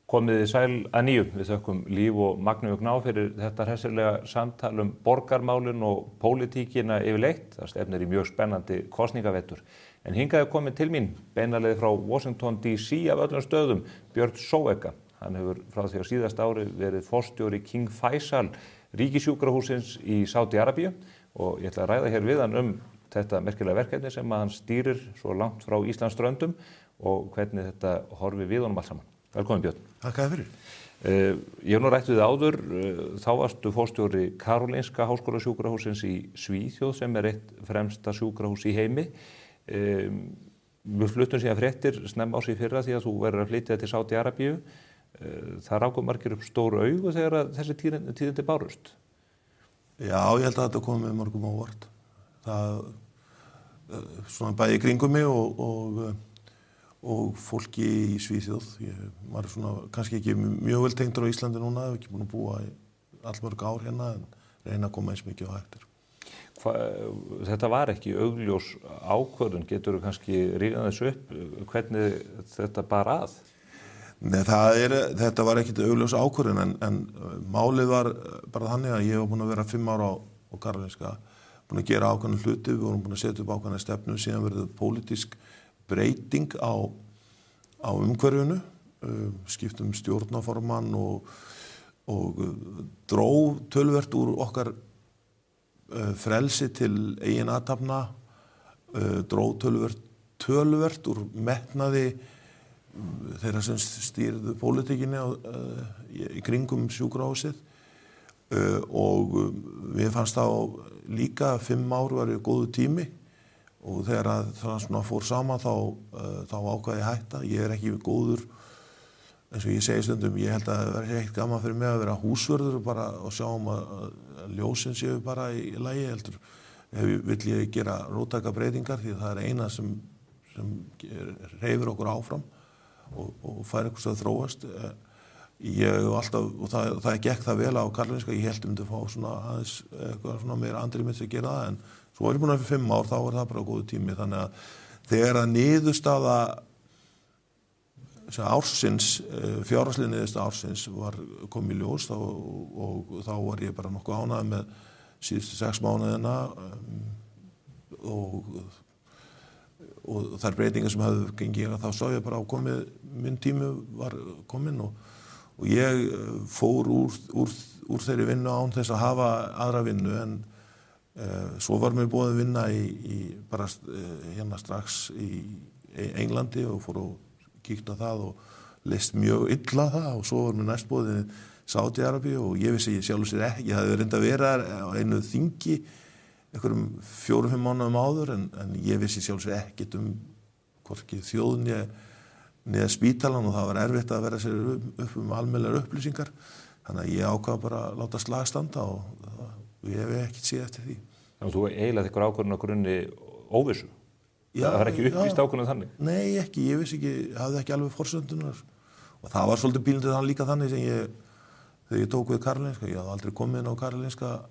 Komið þið sæl að nýju. Við þökkum Líf og Magneu Gná fyrir þetta hressilega samtal borgarmálin og pólitíkina yfirleitt. Það stefnir í mjög spennandi kosningavettur. En hingað er komið til mín beinaleið frá Washington DC af öllum stöðum, Björn Sóeka. Hann hefur frá því á síðasta ári verið forstjóri King Faisal ríkissjúkrahússins í Sádi-Arabíu og ég ætla að ræða hér við hann þetta merkilega verkefni sem hann stýrir svo langt frá Íslands ströndum og hvernig þetta horfi við honum allt saman. Velkomin Björn. Takk fyrir. Ég hef nú rætt við áður, þá varstu forstjóri Karolinska háskólasjúkrahússins í Svíþjóð sem er eitt fremsta sjúkrahús í heimi. Við fluttum síðan fréttir snemma ás í fyrra því að þú verður að flytja til Sádi-Arabíu. Það ráku margir upp stór augu þegar að þessi tíðindi bárust. Já, ég held að þetta kom með mörgum óvart. Það svona bæði í kringum mig og fólki í Svíþjóð. Ég var svona kannski ekki mjög vel tengdur á Íslandi núna, hef ekki búin að búa í allmörg ár hérna en reyna að koma eins mikið á hættir. Þetta var ekki augljós ákvörðun, getur þú kannski rifjað þessu upp hvernig þetta bar að? Nei, þetta var ekkit augljós ákvörðun en málið var bara þannig að ég var búin að vera 5 ára á Karolinska, búin að gera ákveðna hluti, við vorum búin að setja upp ákveðna stefnu, síðan verður pólitísk breyting á á umhverfinu, skiptum stjórnarformann og dró töluvert úr okkar frelsi til eigin athafna, dró töluvert úr metnaði þeirra sem stýrðu pólitíkinni í kringum sjúkrahúsið og við fannst þá líka 5 ár var góðu tími og þegar það svona fór saman þá ákvað ég hætta. Ég ekki góður, eins og ég segi stundum, ég held að það verði ekkert gaman fyrir mig að vera húsvörður bara og sjá að ljósin séu bara í lagi, heldur vill ég gera róttækar breytingar því það eina sem hreyfir okkur áfram og fær einhvers að þróast. Ég alltaf, og það gekk það vel á Karolinska, ég held myndi fá svona aðeins eitthvað svona meira andrýmis að gera það, en svo ég búin að fyrir 5 ár, þá var það bara góðu tími, þannig að þegar að niðurstaða ársins, fjárhagslega niðurstaða ársins var komið í ljós og þá var ég bara nokkuð ánægður með síðustu 6 mánuðina og þær breytingar sem hefðu gengið, þá sá ég bara á minn tími var kominn og ég fór úr þeirri vinnu án þess að hafa aðra vinnu, en svo var mér búið að vinna bara hérna strax í Englandi og fór og kíkti á það og leist mjög illa það, og svo var mér næst boðið Sádi-Arabíu og ég vissi sjálfur sér ekki, ég hafði reyndað að vera á einu þingi einhverjum 4-5 mánuðum áður, en ég vissi sjálfur sér ekkert hvorki þjóðni eða spítalan, og það var erfitt að vera sér upp almennilegar upplýsingar, þannig að ég ákvað bara að láta slag standa og ég hef ekkert séð eftir því. Þannig að þú eiginlega ykkur ákvörðun á grunni óvissu? Það var ekki upplýst ákvörðun þannig? Nei, ekki, ég vissi ekki, hafði ekki alveg forsöndunar, og það var svolítið pínlítið líka þannig sem þegar ég tók við Karolinska, ég hafði aldrei komið inn á Karolinska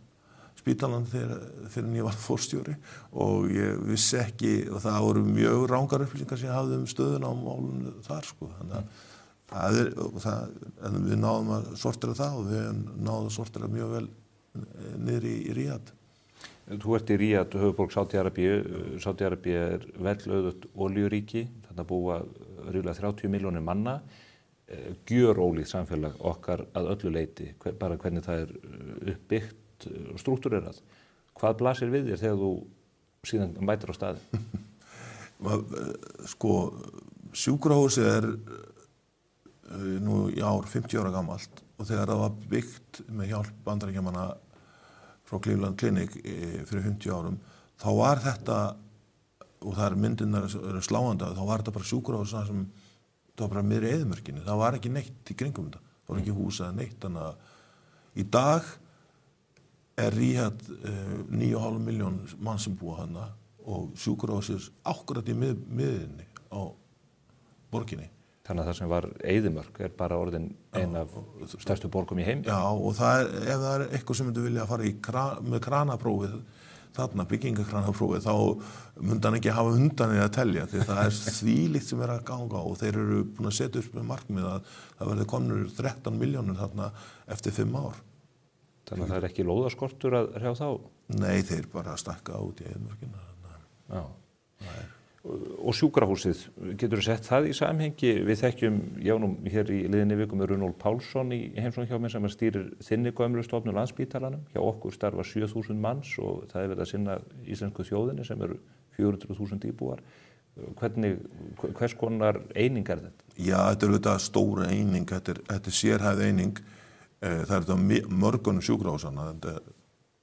spítalan fyrir en ég var forstjóri og ég vissi ekki, og það voru mjög rangar upplýsingar sem ég hafði stöðuna á málunum þar, sko. Þannig að við náðum að sortera það og við náðum að sortera mjög vel niður í Ríad. Þú ert í Ríad, höfuðborg Sádi-Arabíu. Sádi-Arabíu vellauðugt olíuríki, þarna búa ríflega 30 milljónir manna. Gjörólíkt samfélag okkar að öllu leyti, bara hvernig það uppbyggt og strúktúrerað. Hvað blasir við þér þegar þú síðan mætir á staðinn? Sko, sjúkrahúsið nú í ár 50 ára gamalt og þegar það var byggt með hjálp Bandaríkjamanna frá Cleveland Clinic fyrir 50 árum, þá var þetta, og það myndirnar sláandi, þá var þetta bara sjúkrahús sem það var bara miðri eyðimörkinni, það var ekki neitt í kringum þetta, það var ekki hús eða neitt, þannig að í dag Ríad 9,5 milljón mann sem búa þarna og sjúkrahúsið akkurat í miðinni á borginni. Þannig að það sem var eyðimörk bara orðin ein af stærstu borgum í heim? Já, og ef það eitthvað sem myndi vilja fara með kranaprófið, þarna byggingakranaprófið, þá myndi hann ekki hafa undan í að telja, því það þvílíkt sem að ganga og þeir eru búin að setja upp með markmið að það verði komnir 13 milljónir þarna eftir 5 ár. Þannig að það ekki lóðaskortur að hrjá þá? Nei, þeir bara stakka út í eyðimörkina. Já. Og sjúkrahúsið, getur þú sett það í samhengi? Við þekkjum, hér í liðinni viku með Runólf Pálsson í heimsókn hjá mér sem stýrir þinni gömlu stofnun Landspítalanum. Hjá okkur starfa 7.000 manns og það verið að sinna íslensku þjóðinni sem eru 400.000 íbúar. Hvers konar eining þetta? Já, þetta þetta stóra eining, þetta sérhæfð eining. Það þetta mörgunum sjúkrahúsanna, þetta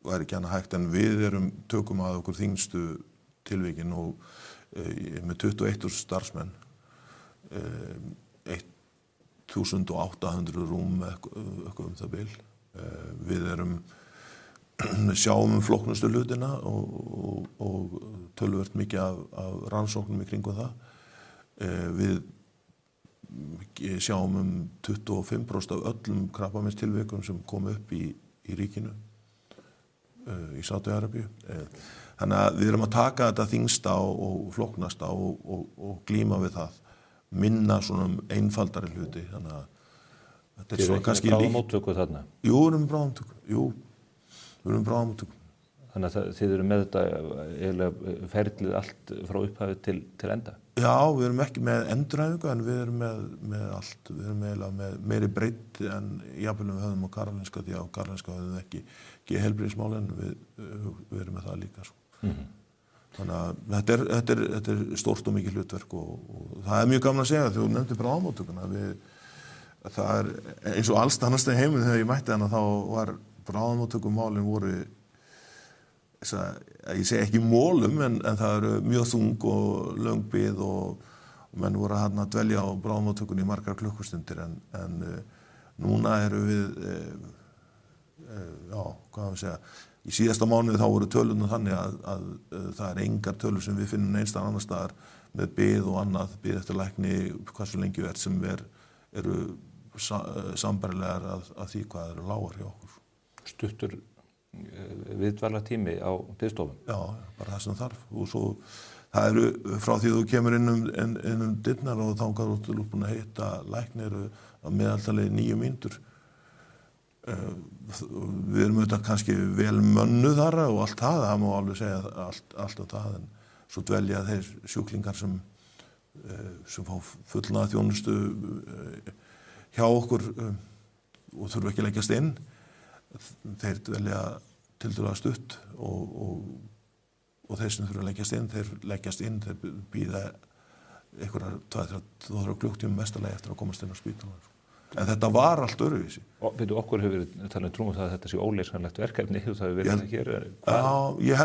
væri ekki annað hægt, en við tökum að okkur þyngstu tilvikin og með 21.000 starfsmenn, 1.800 rúm eitthvað það bil. Við sjáum flóknustu hlutina og töluvert mikið af rannsóknum í kringum það. Við sjáum 25% af öllum krabbameinstilvikum sem kom upp í ríkinu í Sádi-Arabíu. Þannig að við að taka þetta þyngsta og flóknasta og glíma við það, minna svona einfaldari hluti. Þannig að þetta svona kannski bráðamóttöku þarna? Jú, við erum bráðamóttöku. Þannig að þið eru með þetta eiginlega ferlið allt frá upphafi til enda? Já, við erum ekki með endurhæfingu en við erum með allt. Við erum eiginlega með meiri breidd en jafnvel við höfðum á Karolinska því á Karolinska höfðum við ekki geðheilbrigðismál en við erum með það líka. Þannig að þetta er stórt og mikið hlutverk og það er mjög gaman að segja þegar þú nefndir bráðamóttökuna. Það eins og alls annars í heiminum þegar ég mætti hana þá var bráðamóttökumálin voru ég segi ekki mólum en það eru mjög þung og löng bið og menn voru að dvelja á bráðamóttökunni í margar klukkustundir en núna eru við hvað við segja í síðasta mánuði þá voru tölurnar þannig að það er engar tölur sem við finnum einstað annar staðar með bið og annað, bið eftir lækni hversu lengi verð sem eru sambærilegar að því hvað eru lágar hjá okkur. Stuttur viðdvalartími á biðstofum? Já, bara það sem þarf og svo það eru frá því þú kemur inn dyrnar og þangað út búin að hitta lækni eru að meðaltali 9 mínútur. Við erum auðvitað kannski vel mönnuð þar og allt það má alveg segja allt af það en svo dvelja þeir sjúklingar sem fá fullnaða þjónustu hjá okkur og þurfa ekki að leggjast inn. Þeir dvelja tiltölulega stutt og þeir sem þurfa að leggjast inn, þeir bíða einhverjar 2-3 klukktíma mestarlega eftir að komast inn á spítalann. En þetta var allt öðruvísi. Byrju, okkur hefur verið talað trúum það að þetta sé óleysanlegt verkefni, það hefur verið það hér. Ég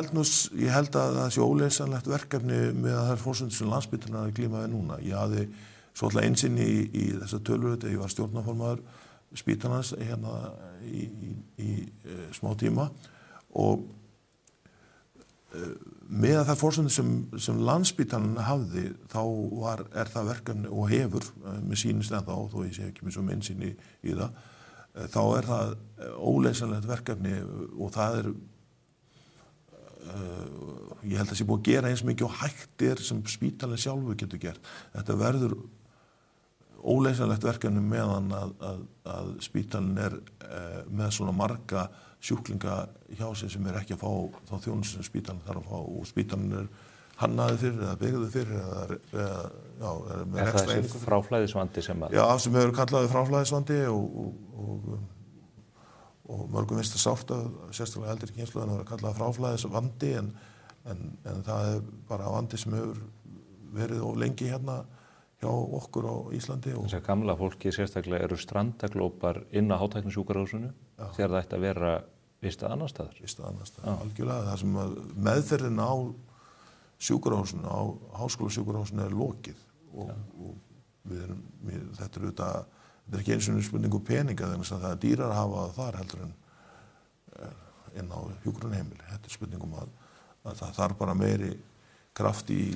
held að það sé óleysanlegt verkefni með að það er forsendur sem Landspítalinn glíma við núna. Ég hafði svolítið einsinn í þessa tölur, ég var stjórnarformaður spítalans hérna í smá tíma og með það forsendur sem Landspítalinn hafði þá er það verkefni og hefur með sýnist ennþá þó ég sé ekki með svo innsýn í það þá er það óleysanlegt verkefni og það ég held að sé búið að gera eins mikið og hægt sem spítalinn sjálfur getur gert. Þetta verður óleysanlegt verkefni meðan að spítalinn með svona marga sjúklinga hjá sig sem ekki að fá þá þjónustu sem spítalinn þarf að fá og spítalinn hannaði fyrir eða byggði fyrir Er það þessi fráflæðisvandi sem að... Já, sem hefur kallaði fráflæðisvandi og mörgum finnst það sárt að sérstaklega eldri kynslóðin hefur kallað fráflæðisvandi en það er bara vandi sem hefur verið of lengi hérna hjá okkur á Íslandi. Þess að gamla fólki sérstaklega eru strandaglópar inn á hátæknisjúkrahúsinu þegar það ætti að vera vistað annar staðar. Vistað annar staðar, algjörlega. Það sem meðferðin á sjúkrahúsinu, á háskólasjúkrahúsinu er lokið og þetta er ekki eins og spurningu peninga þannig að það er dýrar að hafa þar heldur en inn á hjúkrunarheimili. Þetta er spurningum að það þarf bara meiri kraft í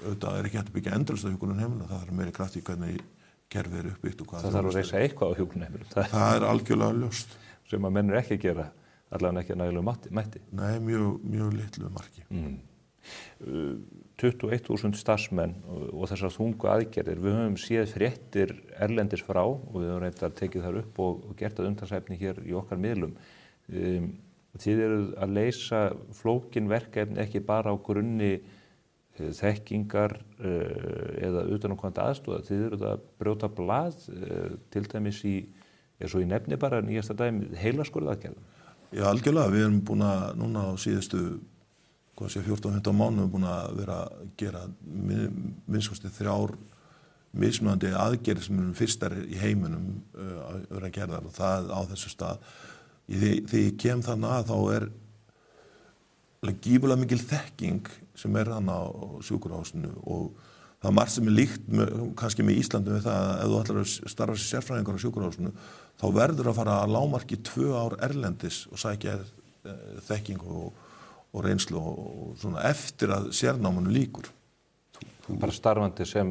auðvitað ekki hægt að byggja endalaust á hjúkrunarheimilum, það þarf meiri kraft í hvernig kerfið er uppbyggt og hvað það þarf að reisa eitthvað á hjúkrunarheimilum. Það er algjörlega ljóst. Sem að menn eru ekki að gera, allavega ekki að nægilegu mætti. Nei, mjög litlu marki. 21.000 starfsmenn og þessar þungu aðgerðir. Við höfum séð fréttir erlendis frá og við höfum reyndar tekið þar upp og gert að umtalsefni hér í okkar miðlum. Þið eruð að leysa flókin verkefni ekki bara á grunni þekkingar eða utanákomandi aðstoðar. Þið eruð að brjóta blað til dæmis eins og í nefni bara nýjasta dæmi heilaskurðaðgerðum. Já, algjörlega. Við erum búin að núna á síðustu 14-15 mánuðum búin að vera að gera minnst 3 mismunandi aðgerðir sem eru fyrstar í heiminum að vera gerðar og það á þessu stað. Þegar ég kem þannig að þá er gífurlega mikil þekking sem er þarna á sjúkrahúsinu og það er margt sem er líkt kannski með Íslandi við það að ef þú ætlar að starfa sem sérfræðingur á sjúkrahúsinu þá verður að fara að lágmarki 2 ár erlendis og sækja þekking og reynslu og svona eftir að sérnámanu lýkur. Bara starfandi sem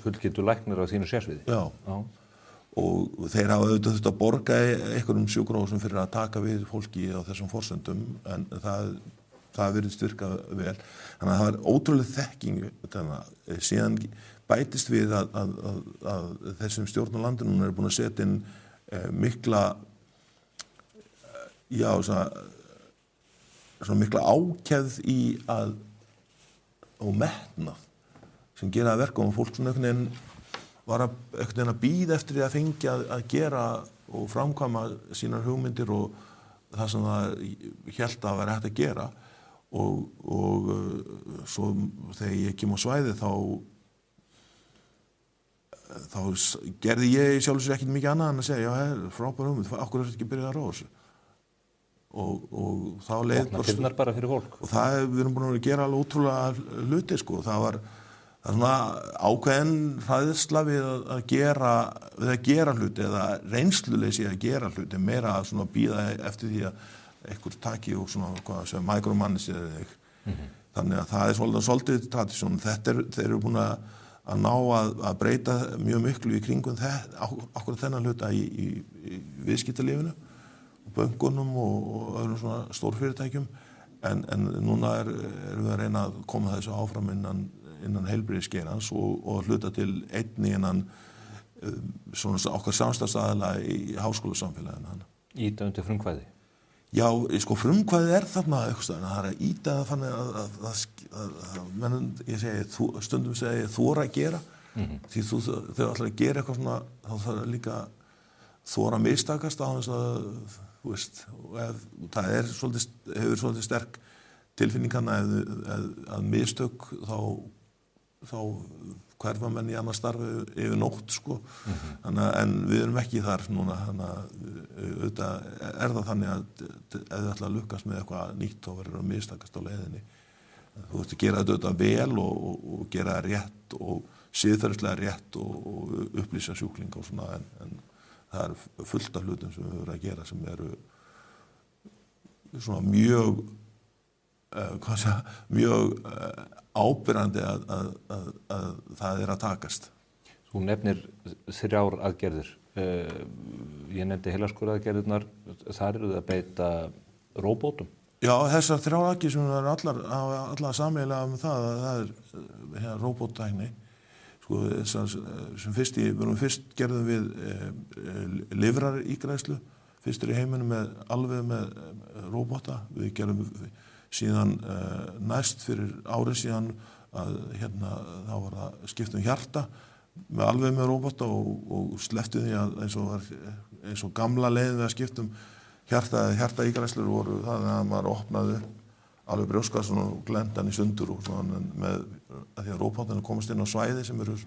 fullgildur læknir á þínu sérsviði? Já. Og þeir hafa auðvitað þurft að borga einhverjum sjúkrahúsum fyrir að taka við fólki á þessum forsendum en það virðist virka vel. Þannig að það er ótrúlega þekking. Síðan bætist við að þessum stjórn á landinu er búin að setja inn mikla svona mikla ákefð í og metnað sem gera það verkum og fólk svona einhvern veginn að bíða eftir því að fengja að gera og framkvæma sínar hugmyndir og það sem það hélt að vera hægt að gera og svo þegar ég kem á svæði þá gerði ég sjálfur sér ekkert mikið annað en að segja, já, frábær hugmynd, okkur er þetta ekki byrjað að ráða þessu. Og þá leið bara fyrir fólk. Og við erum búin að gera alveg ótrúlega hluti, sko. Það er svona ákveðin hræðsla við að gera hluti eða reynsluleysi að gera hluti, meira að svona bíða eftir því að einhver taki og svona, hvað sem micromanage eða eitthvað. Þannig að það er svolítið tradisjón. Þeir eru búin að ná að breyta mjög miklu í kringum akkurat þennan hluta í viðskiptalífinu, bönkunum og öðrum svona stórfyrirtækjum, en núna erum við að reyna að koma þessu áfram innan heilbrigðisgeirans og hluta til einni innan svona okkar samstarfsaðila í háskólasamfélaginu. Íta undir frumkvæði? Já, sko frumkvæði þarna eitthvað staðar, það að íta það þannig að ég segi, stundum segi ég þora að gera, því þegar ætlar að gera eitthvað svona, þá þarf það líka þora að mistakast á þess að, þú veist, það hefur svolítið sterk tilfinninganna að mistök þá hverfa menn í annað starfi yfir nótt, sko. En við erum ekki þar núna, þannig að auðvitað það þannig að ef þið ætla að lukkast með eitthvað nýtt þá verður að mistakast á leiðinni. Þú ert að gera þetta auðvitað vel og gera það rétt og siðferðislega rétt og upplýsa sjúklinga og svona, en það er fullt af hlutum sem við verðum að gera sem eru svona mjög ábyrrandi að það er að takast. Þú nefnir 3 aðgerðir. Ég nefndi heilaskurðaðgerðirnar, þar eru þið að beita róbótum. Já, þessar 3 aðgerðir sem eru allar sameiginlega það er róbóttækni. Sko, fyrst gerðum við lifrarígræðslu, fyrstur í heiminum alveg með róbóta. Við gerðum síðan næst fyrir árið síðan að þá var það skipt hjarta alveg með róbóta og sleppti því að eins og gamla leiðin við að skipta hjartaígræðslur voru það að maður opnaði alveg brjóstkassan og glenda hann í sundur og svona, með að því að róbótarnir komast inn á svæði sem eru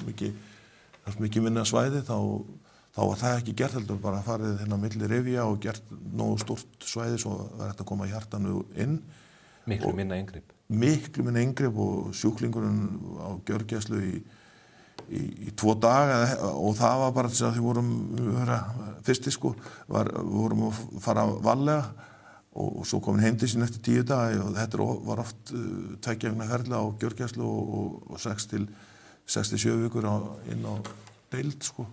mikið minna svæði þá var það ekki gert heldur bara farið hérna milli rifja og gert nógu stórt svæði svo var þetta að koma hjartanu inn. Miklu minna inngrip. Miklu minna inngrip og sjúklingurinn á gjörgæslu í 2 daga og það var bara þess að því vorum fyrsti sko, vorum að fara varlega og svo komin heim til sín eftir 10 daga og þetta var oft 2 vikna ferli á gjörgæslu og 6 til 7 vikur inn á deild sko.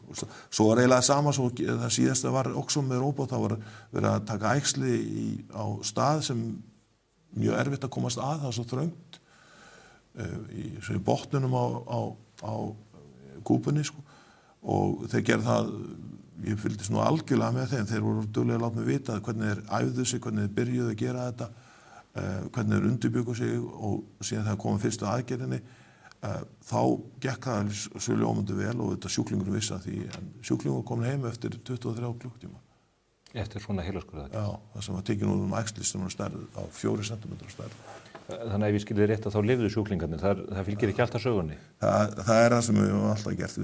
Svo var eiginlega sama, svo það síðasta var också með róbót, það var verið að taka æxli á stað sem mjög erfitt að komast að, það er svo þröngt í botnunum á kúpunni sko. Og þeir gerðu það, ég fylgdist nú algjörlega með þeim, þeir voru duglega að láta mig vita hvernig þeir æfðu sig, hvernig þeir byrjuðu að gera þetta, hvernig þeir undirbjuggu sig og síðan þegar komum fyrstu aðgerðinni þá gekk það svo ljómandi vel og þetta sjúklingur vissi að því, en sjúklingur kom heim eftir 23 klukktíma. Eftir svona heilaskurðaðgerð? Já, það sem var tekið úr æxli sem var stærð á 4 cm stærð. Þannig að ef ég skil þið rétt að þá lifðu sjúklingarnir, það fylgir ekki alltaf sögunni? Það er það sem við höfum alltaf gert.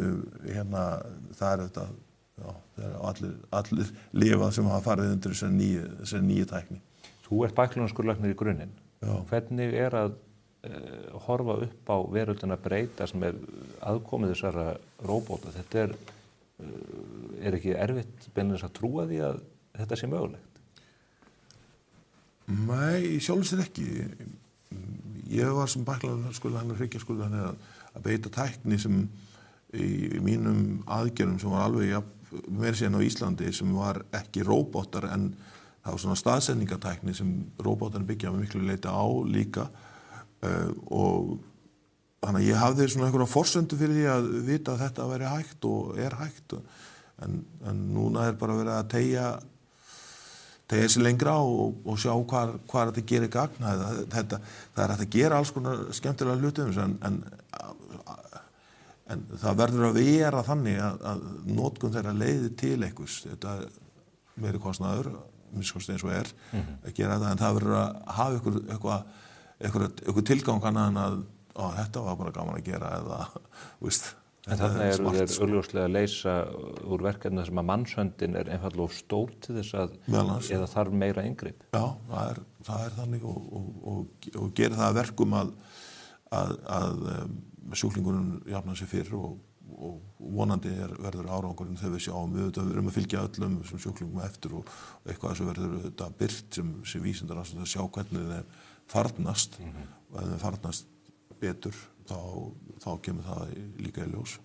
Það er þetta, já, það er allir lifað sem hafa farið undir þessari nýju tækni. Þú ert bæklunarskuralæknir í grunninn. Hvernig er að horfa upp á veröldina breytast með aðkomið þessara róbóta? Þetta er ekki erfitt beinlínis að trúa því að þetta sé mögulegt? Nei, sjálfur sér ekki. Ég var sem bæklunarskuralæknir, hryggjarskuralæknir að beita tækni sem í mínum aðgerðum sem var alveg meira síðan á Íslandi sem var ekki róbótar en það var svona staðsetningatækni sem róbótarnir byggja með miklu leyti á líka og þannig að ég hafði svona einhverja forsöndu fyrir því að vita að þetta væri hægt og er hægt en núna er bara verið að tegja sig lengra og sjá hvar þetta gerir gagn. Það er hægt að gera alls konar skemmtilega hluti en það verður að vera þannig að notkun þeirra leiði til einhvers. Þetta er meiri kostnaður, minnst eins og að gera þetta, en það verður að hafa eitthvað tilgang annað en að þetta var bara gaman að gera eða, veist. En þarna eru þeir augljóslega að leysa úr verkefni sem að mannshöndin er einfaldlega of stór til þess að eða þarf meira inngrip. Já, það er þannig og gerir það að verkum að sjúklingurinn jafnar sig fyrr og vonandi verður árangurinn þegar við sjáum við erum að fylgja öllum sem sjúklingum eftir og eitthvað sem verður þetta byrt sem vísindar að sjá hvernig þeir farnast og ef þeir farnast betur þá kemur það líka í ljós.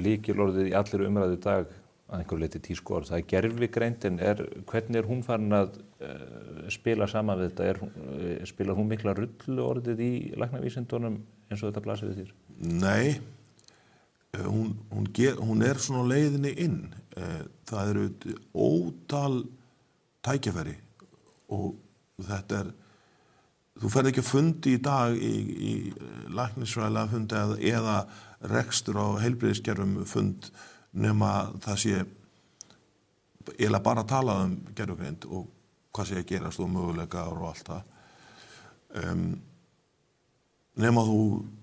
Lykilorðið í allir umræðu í dag að einhverju leyti tískuorð, það er gervigreind en hvernig hún farin að spila saman við þetta? Spilar hún mikla rulluorðið í læknavísindunum eins og þetta blasir við þér? Nei, hún er svona á leiðinni inn. Það eru ótal tækifæri og þetta þú ferð ekki að fundi í dag í læknisfræðilega fundi eða rekstur á heilbrigðiskerfum fund nema það sé eiginlega bara að tala gervigreind og hvað sé að gerast og möguleikar og allt það. Nema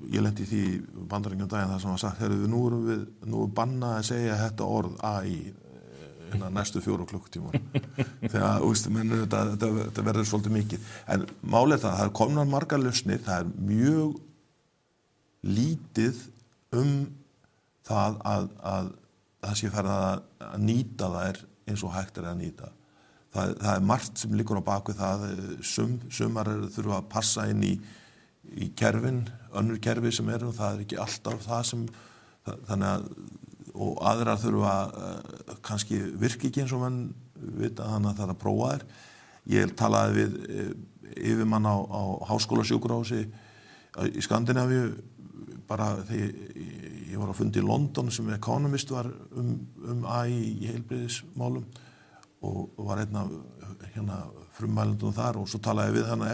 ég lenti í því Bandaríkjunum daginn þar sem var sagt, nú er bannað að segja þetta orð AI næstu 4 klukkutíma. Þegar, þetta verður svolítið mikið. En málið það er komnar margar lausnir, það er mjög lítið það að sé farið að nýta þær eins og hægt að nýta. Það er margt sem liggur á bakvið það, sumar þurfa að passa inn í kerfin, önnur kerfi sem og það er ekki alltaf það sem, þannig að og aðrar þurfa kannski virki ekki eins og menn vita þannig að það er að prófa þær. Ég talaði við yfirmann á háskólasjúkrahúsi í Skandinavíu bara þegar ég var á fundi í London sem Economist var AI í heilbrigðismálum og var einn af frummælendum þar og svo talaði ég við hana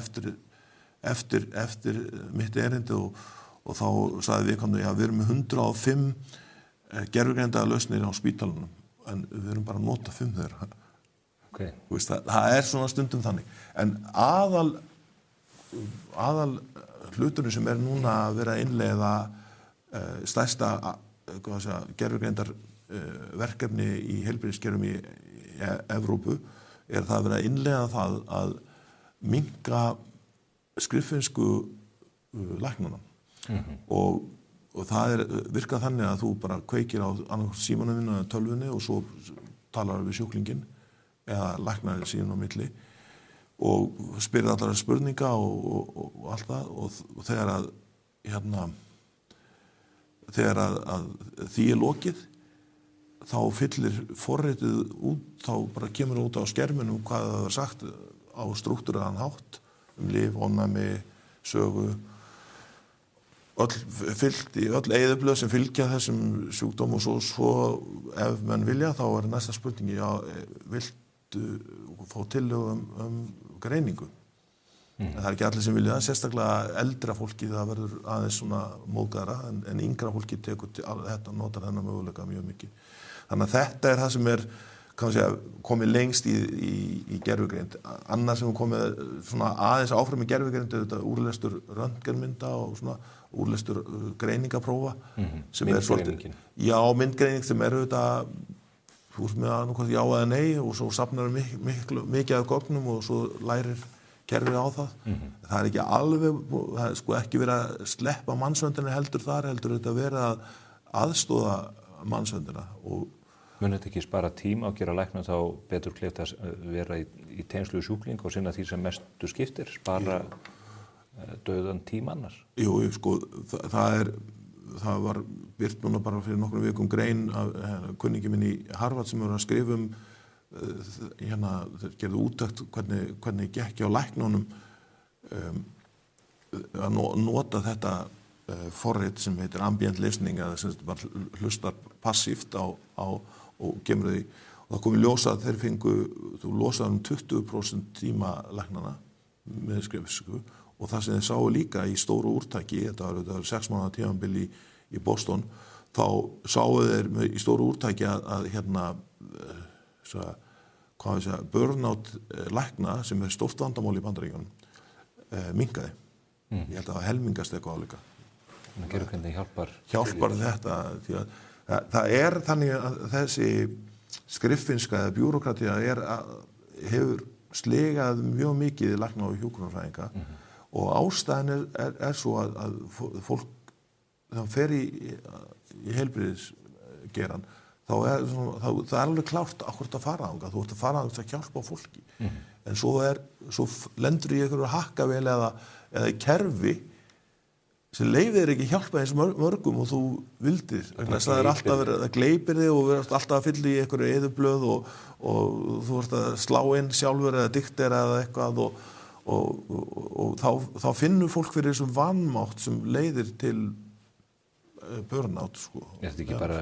eftir mitt erindi og þá sagði við við erum með 105 gervigreindaðar lausnir á spítalunum en við erum bara að nota 5 þeirra. Okay. Það er svona stundum þannig. En aðal hluturinn sem núna að vera að innleiða stærsta gervigreindar verkefni í heilbrigðiskerfum í Evrópu það að vera að innleiða það að minnka skriffinnsku læknanna. Og það virkað þannig að þú bara kveikir á annað símanum eða tölvunni og svo talar við sjúklinginn eða læknar síðan á milli og spyrir allar spurninga og allt það og þegar að því lokið þá fyllir forritið út, þá bara kemur út á skerminum hvað það er sagt á strúktúraðan hátt lyf, ofnæmi, sögu fyllt í öll eyðublöð sem fylgja þessum sjúkdóm og svo ef menn vilja þá næsta spurningi viltu fá tillögu greiningu. En það er ekki allir sem vilja það, sérstaklega eldra fólki það verður aðeins svona móðgara en yngra fólki tekur þetta notar þennan möguleika mjög mikið. Þannig að þetta það sem komið lengst í gervigreind. Annað sem komið svona aðeins áfram í gervigreind þetta úrlestur röntgenmynda og svona úrlestur greiningaprófa sem myndgreiningin. Já, myndgreining sem auðvitað þú ert með annað já eða nei og svo safnar mikið af gögnum og svo lærir kerfið á það. Það er ekki alveg, það er ekki verið að sleppa mannsvöndina heldur þetta verið að aðstoða mannsvöndina og mun þetta ekki spara tíma og gera læknum þá betur kleift að vera í tengslu sjúkling og sinna því sem mestu skiptir, spara dauðan tíma annars? Jú, það var birt núna bara fyrir nokkrum vikum grein af kunningi minn í Harvard sem var að skrifa þeir gerðu úttekt hvernig gekk á læknunum að nota þetta forrit sem heitir ambient listening eða sem bara hlustar passíft á og kemur því og Það kom í ljós að þeir þú losaði 20% tíma læknana með skrifsku og það sem þeir sáu líka í stóru úrtaki, þetta var 6 mánaða tímabil í Boston, þá sáu þeir í stóru úrtaki að burnout lækna sem stórt vandamál í Bandaríkjunum minnkaði. Ég held að það helmingast eitthvað álíka. Það gerur hvernig hjálpar þetta, því að það þannig að þessi skriffinnska eða bjúrókratía hefur slegað mjög mikið lækna og hjúkrunarfræðinga og ástæðan er svo að fólk þá fer í heilbrigðisgeirann þá það alveg klárt akkúrat að fara þangað, þú ert að fara þangað að hjálpa fólki. En svo lendur í einhverju hakkavél eða í kerfi sem leyfir þér ekki hjálpa eins mörgum og þú vildir. Það er alltaf það gleypir þig og verður alltaf að fylla í einhverju eyðublöð og þú ert að slá inn sjálfur eða diktera eða eitthvað og þá finnur fólk fyrir þessum vanmátt sem leiðir til burnout, sko. Er þetta ekki bara,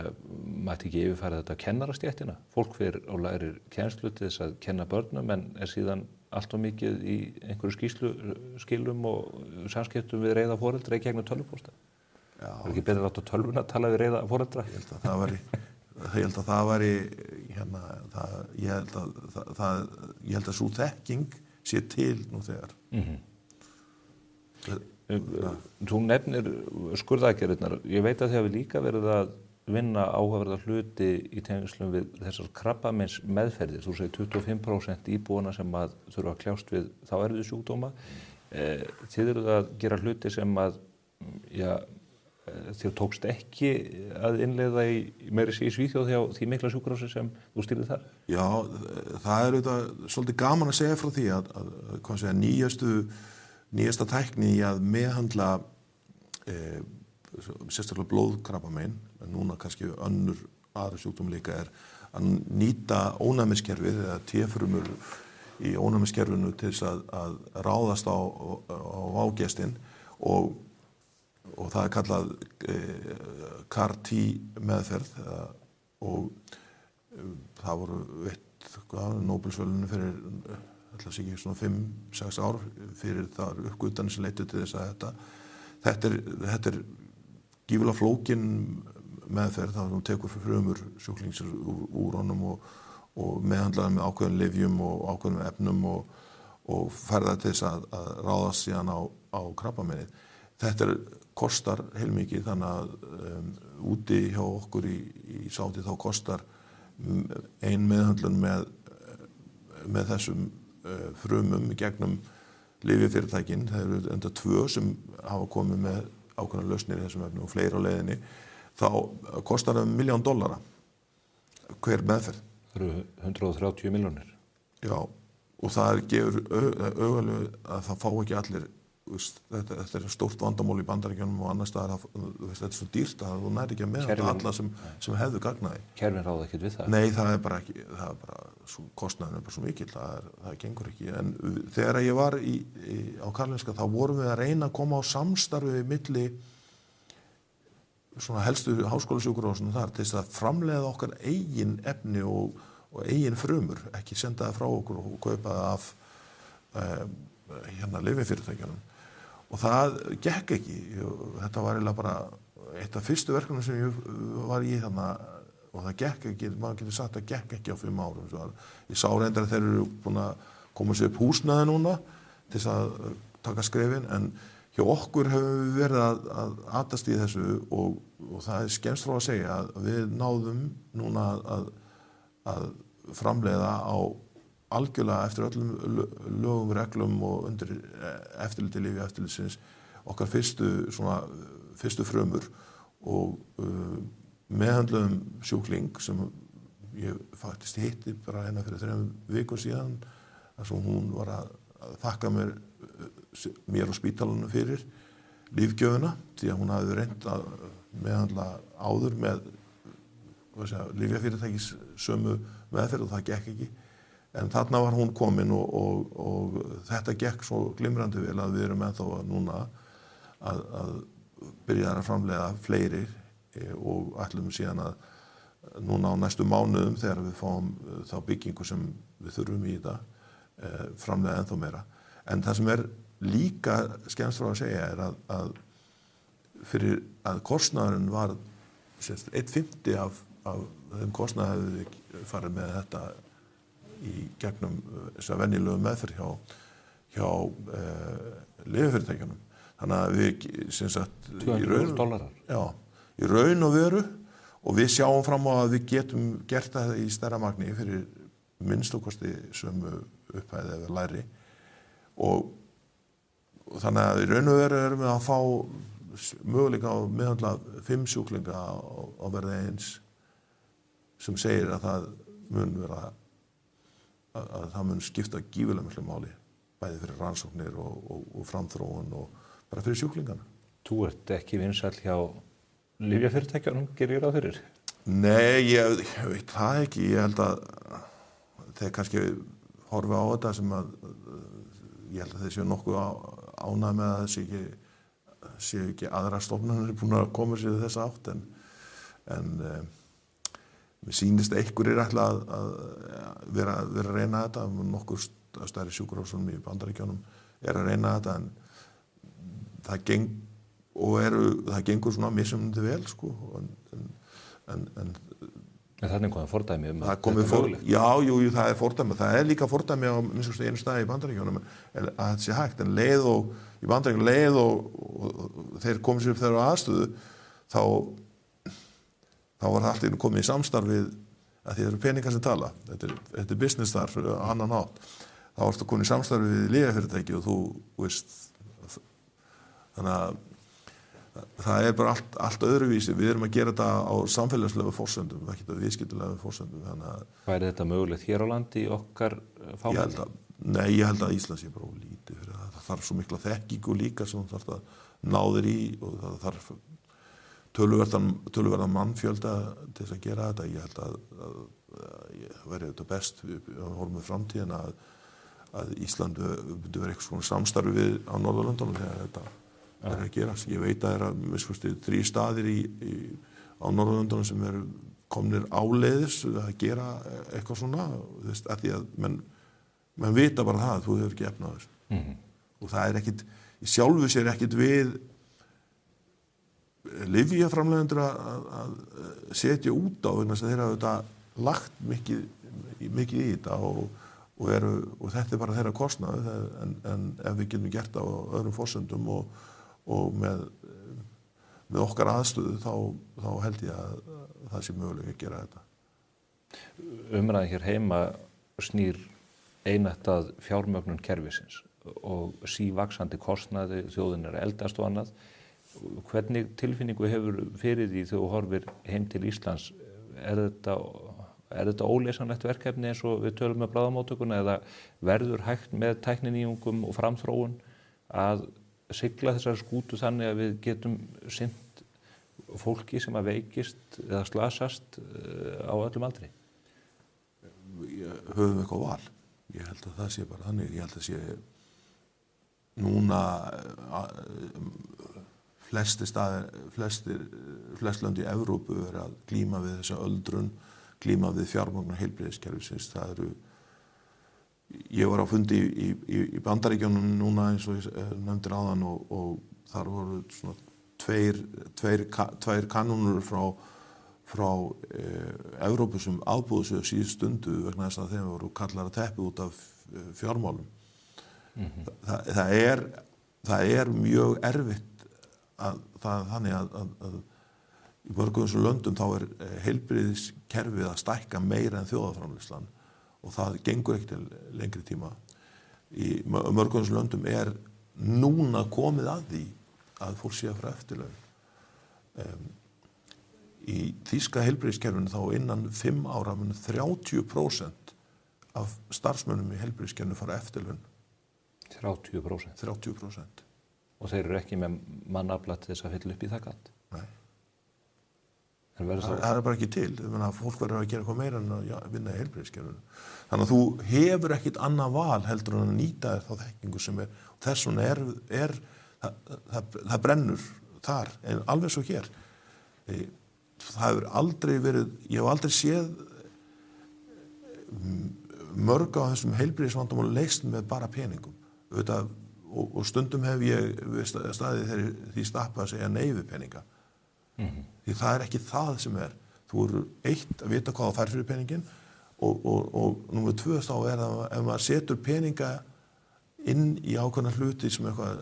mætti ekki yfirfæra þetta kennarastéttina? Fólk fyrir og lærir kennslu til þess að kenna börnum en síðan allt of mikið í einhverju skilum og samskiptum við reiða foreldra í gegnum tölvupósta. Það er ekki betur að láta tölvuna tala við reiða foreldra? Ég held að það væri ég held að sú þekking sé til nú þegar. Þú nefnir skurðaðgerðirnar. Ég veit að þið hafi líka verið að vinna áhugaverða hluti í tengslum við þessar krabbameins meðferðir. Þú segir 25% íbúana sem að þurfa að kljást við þá erfiðu sjúkdóma. Þið eruð að gera hluti sem að þér tókst ekki að innleiða meira í Svíþjóð hjá því mikla sjúkrahúsi sem þú stýrið þar? Já, það er auðvitað svolítið gaman að segja frá því að nýjasta tækni í að meðhandla sérstaklega blóðkrabbamein, en núna kannski aðra sjúkdóm líka er að nýta ónæmiskerfið eða T-frumur í ónæmiskerfinu til þess að ráðast á vágestinn og það er kallað CAR-T meðferð og það voru Nóbelsverðlaun fyrir ætla sig ekki svona 5-6 ár fyrir þar uppgötvanir sem leiddu til þess að þetta er gífurlega flókin meðferð þar sem tekur frumur sjúklings úr honum og meðhandlaði með ákveðnum lyfjum og ákveðnum efnum og ferða til þess að ráðast síðan á krabbameinið. Þetta kostar heilmikið þannig að úti hjá okkur í Sádi þá kostar ein meðhandlun með þessum frumum í gegnum lyfjafyrirtækin. Það eru enda 2 sem hafa komið með ákveðnar lausnir í þessum efnum og fleiri á leiðinni. Þá kostar það $1 million hver meðferð. Það eru 130 milljónir. Já, og það gefur augalegu að það fá ekki allir. Þetta er stórt vandamál í Bandaríkjunum og annars staðar þetta er svo dýrt að þú næri ekki að meðhandla alla sem hefðu gagnaði. Kerfin ráða ekkert við það? Nei, það er bara kostnaðurinn er bara svo mikill, það gengur ekki. En þegar ég var á Karolinska þá vorum við að reyna að koma á samstarfi milli svona helstu háskólasjúkrahúsinu þar til þess að framleiða okkar eigin efni og eigin frumur, ekki senda það frá okkur og kaupa það af lyfjafyrirtækjunum. Og það gekk ekki. Þetta var eiginlega bara eitt af fyrstu verkefnum sem ég var í þarna og það gekk ekki, maður getur sagt að gekk ekki á 5 árum. Ég sá reyndar að þeir eru búin að koma sér upp húsnæði núna til þess að taka skrefin en hjá okkur hefur við verið að atast í þessu og það er skemmst frá að segja að við náðum núna að framleiða á algjörlega eftir öllum lögum, reglum og undir eftirliti lyfjaeftirlitsins okkar fyrstu frumur og meðhandluðum sjúkling sem ég faktisk hitti bara hérna fyrir 3 vikum síðan þar sem hún var að þakka mér og spítalunum fyrir lífgjöfuna því að hún hafði reynt að meðhandla áður með lyfjafyrirtækis sömu meðferð og það gekk ekki. En þarna var hún komin og þetta gekk svo glimrandi vel að við erum ennþá núna að byrja að framleiða fleiri og ætlum síðan að núna á næstu mánuðum þegar við fáum þá byggingu sem við þurfum í þetta, framleiða ennþá meira. En það sem líka skemmst frá að segja að fyrir að kostnaðurinn var 1/5 af þeim kostnaði hefði við farið með þetta í gegnum þessa venjulegu meðferð hjá lyfjafyrirtækjunum. Þannig að við í raun og veru og við sjáum fram á að við getum gert það í stærra magni fyrir minnst og kosti sömu upphæði eða læri og þannig að í raun og veru erum við að fá möguleika á meðhandla 5 sjúklinga á verði eins sem segir að það mun vera að það mun skipta gífurlega miklu máli bæði fyrir rannsóknir og framþróun og bara fyrir sjúklingana. Þú ert ekki vinsæll hjá lyfjafyrirtækjunum, gerir ég ráð fyrir? Nei, ég veit það ekki. Ég held að þeir kannski horfi á þetta sem að ég held að þeir séu nokkuð ánægð með að séu ekki aðra stofnanir búin að koma sér í þessa átt en mér sýnist einhverjir ætla að vera að reyna þetta, nokkur stærri sjúkrahúsum í Bandaríkjunum að reyna þetta en það gengur svona mismunandi vel sko en þannig komið fordæmi það komið það fordæmi, það líka fordæmi á einu staði í Bandaríkjunum að þetta sé hægt en leið og í Bandaríkjunum og þeir komið sér upp þeirra aðstöðu þá var það allt komið í samstarfið að því það eru peningar sem tala þetta er business þar, annan átt þá varstu komið í samstarfið við lyfjafyrirtæki og þú veist þannig að það er bara allt öðruvísi. Við erum að gera þetta á samfélagslegu forsendum, ekki á viðskiptalegu forsendum. Væri þetta mögulegt hér á landi í okkar fámenni? Nei, ég held að Ísland sé bara lítið fyrir það. Það þarf svo mikla þekkingu líka sem þú þarf að ná þér í og það þarf töluverðan mannfjölda til þess að gera þetta. Ég held að verði þetta best við horfum við framtíðin að Ísland byrju verið eitthvað svona samstarfi við á Norðurlöndunum þegar þetta er að gerast. Ég veit að það 3 staðir á Norðurlöndunum sem eru komnir áleiðis að gera eitthvað svona, að því að menn vita bara það að þú hefur ekki efni á þessu. Og það er ekkit, í sjálfu sér ekkit við lyfjaframleiðendur að setja út á vegna þess að þeir hafa þetta lagt mikið í þetta og þetta er bara þeirra kostnað en ef við getum gert það á öðrum forsendum og með okkar aðstöðu þá held ég að það sé mögulega að gera þetta. Umræðan hér heima snýr einatt að fjármögnun kerfisins og sívaxandi kostnaði, þjóðin er að eldast og annað. Hvernig tilfinningu hefur fyrir því þegar þú horfir heim til Íslands? Er þetta óleysanlegt verkefni eins og við tölum með bráðamóttökuna eða verður hægt með tækninýjungum og framþróun að sigla þessar skútu þannig að við getum sinnt fólki sem að veikist eða slasast á öllum aldri? Höfum við eitthvað val. Ég held að það sé bara þannig. Ég held að sé núna flest lönd í Evrópu eru að glíma við þessa öldrun, glíma við fjármögnun heilbrigðiskerfisins. Ég var á fundi í Bandaríkjunum núna eins og ég nefndir áðan og þar voru svona tveir kanónur frá Evrópu sem afbúðu sig á síðustu stundu vegna þess að þeim voru kallar að teppi út af fjármálum. Það er mjög erfitt þannig að í mörgum þessum löndum þá er heilbrigðiskerfið að stækka meira en þjóðarframleiðslan og það gengur ekki til lengri tíma. Í mörgum þessum löndum er núna komið að því að fólk sé að fara eftirlaun. Í þýska heilbrigðiskerfinu þá innan 5 ára mun 30% af starfsmönnum í heilbrigðiskerfinu fara eftirlaun. 30%? 30%. Og þeir eru ekki með mannafla til þess að fylla upp í það gat? Nei. Það er bara ekki til. Fólk verður að gera eitthvað meira en að vinna í heilbrigðiskerfinu. Þannig að þú hefur ekkit annað val heldur en að nýta þér þá þekkingu sem er. Þess vegna það brennur þar, en alveg svo hér. það hefur aldrei verið, ég hef aldrei séð mörg á þessum heilbrigðisvandamálum leyst með bara peningum. Auðvitað, og stundum hef ég staðið þegar því stappa að segja nei við peninga. Því það er ekki það sem er. Þú eru eitt að vita hvað þú fær fyrir peningin og númer 2 þá er það ef maður setur peninga inn í ákveðna hluti sem eitthvað,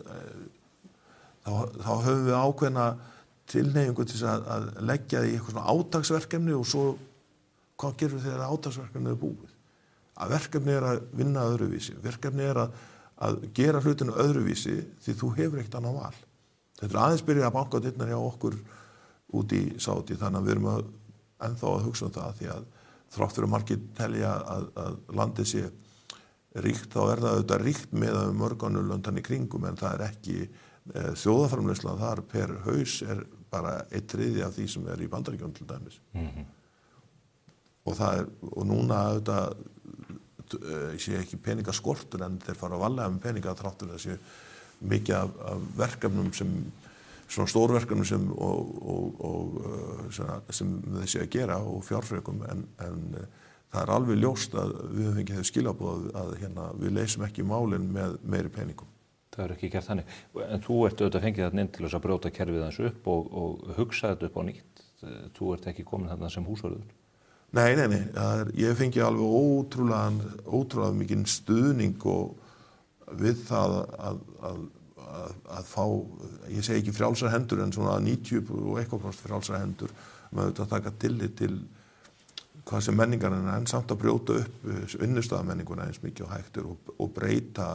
þá höfum við ákveðna tilhneigingu til að leggja í eitthvað svona átaksverkefni og svo hvað gerum við þegar átaksverkefni er búið? Að verkefni er að vinna öðruvísi. Verkefni er að gera hlutinu öðruvísi því þú hefur ekkert annað val. Þetta er aðeins byrjað að banka á dyrnar hjá okkur út í Sádi, þannig að við erum ennþá að hugsa það því að þrátt fyrir margir telja að landið sé ríkt, þá er það auðvitað ríkt með mörg önnur lönd í kringum en það er ekki þjóðarframleiðsla þar per haus er bara 1/3 af því sem er í Bandaríkjunum til dæmis. Og núna auðvitað sé ekki peningaskortur en þeir fara að valega með peninga þráttur þessi mikið af verkefnum sem svona stórverkefnum sem þeir sé að gera og fjárfrekum en það er alveg ljóst að við höfum fengið þau skilaboð að við leysum ekki málin með meiri peningum. Það er ekki gert þannig. En þú ert auðvitað fengið þarna inn til þess að brjóta kerfið hans upp og hugsa þetta upp á nýtt. Þú ert ekki komin þarna sem húsvörður. Nei. Ég fengi alveg ótrúlega mikinn stuðning og við það að fá, ég segi ekki frjálsar hendur en svona 90 og eitthvað frjálsar hendur með að taka tillit til hvað sem menningar en samt að brjóta upp vinnustæðamenninguna eins mikið og hægt og breyta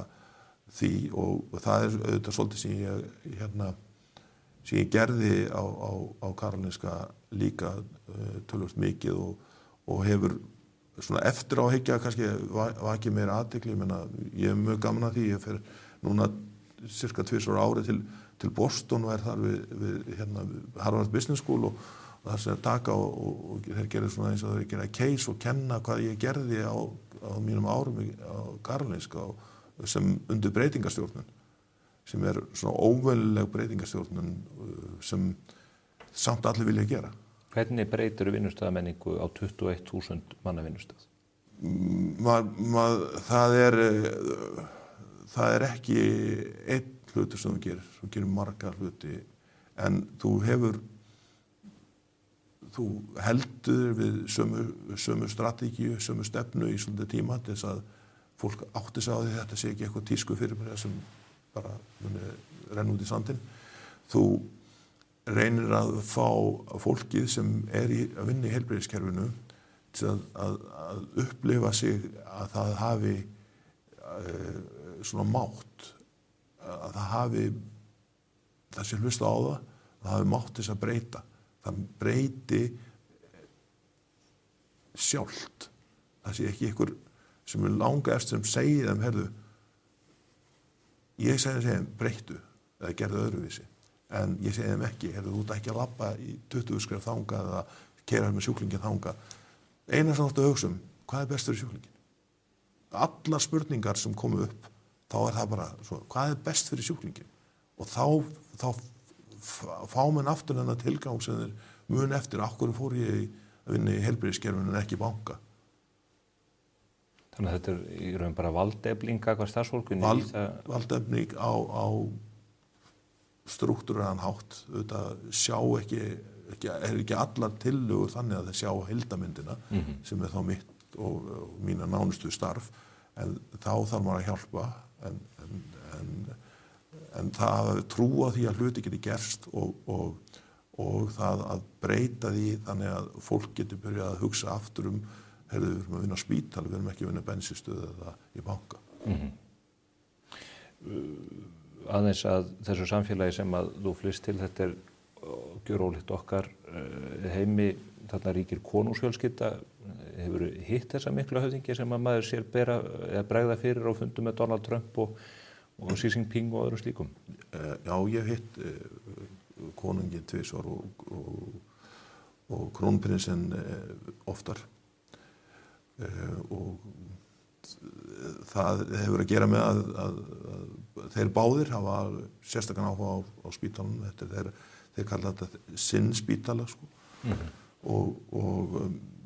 því og það er auðvitað svolítið sem ég gerði á Karolinska líka tölvöld mikið og hefur svona eftir á hyggja kannski vakið meira athygli, ég er mjög gaman að því, ég fer núna cirka 2 ári til Boston og er þar við Harvard Business School og þar sem taka og þeir gerir svona eins og þeir gera case og kenna hvað ég gerði á mínum árum á Karolinska sem undir breytingastjórnun sem er svona óvenjuleg breytingastjórnun sem samt allir vilja gera. Hvernig breytir vinnustæðamenningu á 21.000 manna vinnustæð? Það er ekki einn hlutur sem þú gerir marga hluti en þú heldur við sömu strategíu, sömu stefnu í svolítið tíma til þess að fólk átti sig á því þetta sé ekki eitthvað tísku fyrirbæri sem bara renn út í sandinn. Þú reynir að fá fólkið sem er að vinna í heilbrigðiskerfinu til að upplifa sig að það hafi svona mátt, að það sé hlusta á það hafi mátt til þess að breyta. Það breyti sjálft. Það sé ekki einhver sem er langa eftir sem segir þeim, heyrðu, ég segi þeim breyttu eða gerðu öðruvísi. En ég segi þeim ekki, heyrðu, þú ert ekki að labba í 20 skref þangað eða keyra með sjúklingin þangað. Eina sem þú ert að hugsa hvað er best fyrir sjúklingin? Allar spurningar sem komu upp, þá er það bara svo, hvað er best fyrir sjúklingin? Og þá fá menn aftur þennan tilgang sem þeir mun eftir, af hverju fór ég að vinna í heilbrigðiskerfinu en ekki banka. Þannig að þetta er í raun bara valdefling gagnvart starfsfólkinu? Valdefling á strúktúraðan hátt, auðvitað sjá er ekki allar tillögur þannig að þeir sjá heildamyndina sem er þá mitt og mína nánustu starf, en þá þarf maður að hjálpa en það að trúa því að hluti geti gerst og það að breyta því þannig að fólk getur byrjað að hugsa aftur heyrðu, við erum að vinna á spítali, við erum ekki að vinna bensínstöð eða í banka. Aðeins að þessu samfélagi sem að þú flyst til, þetta er gjörólíkt okkar heimi, þarna ríkir konungsfjölskylda. Hefur hitt þessa miklu höfðingi sem að maður sér bregða fyrir á fundum með Donald Trump og Xi Jinping og öðrum slíkum? Já, ég hef hitt konunginn tvisvar og krónprinsinn oftar. Og það hefur að gera með að þeir báðir hafa sérstakann áhuga á spítalanum. Þeir kalla þetta sinn spítala, sko. og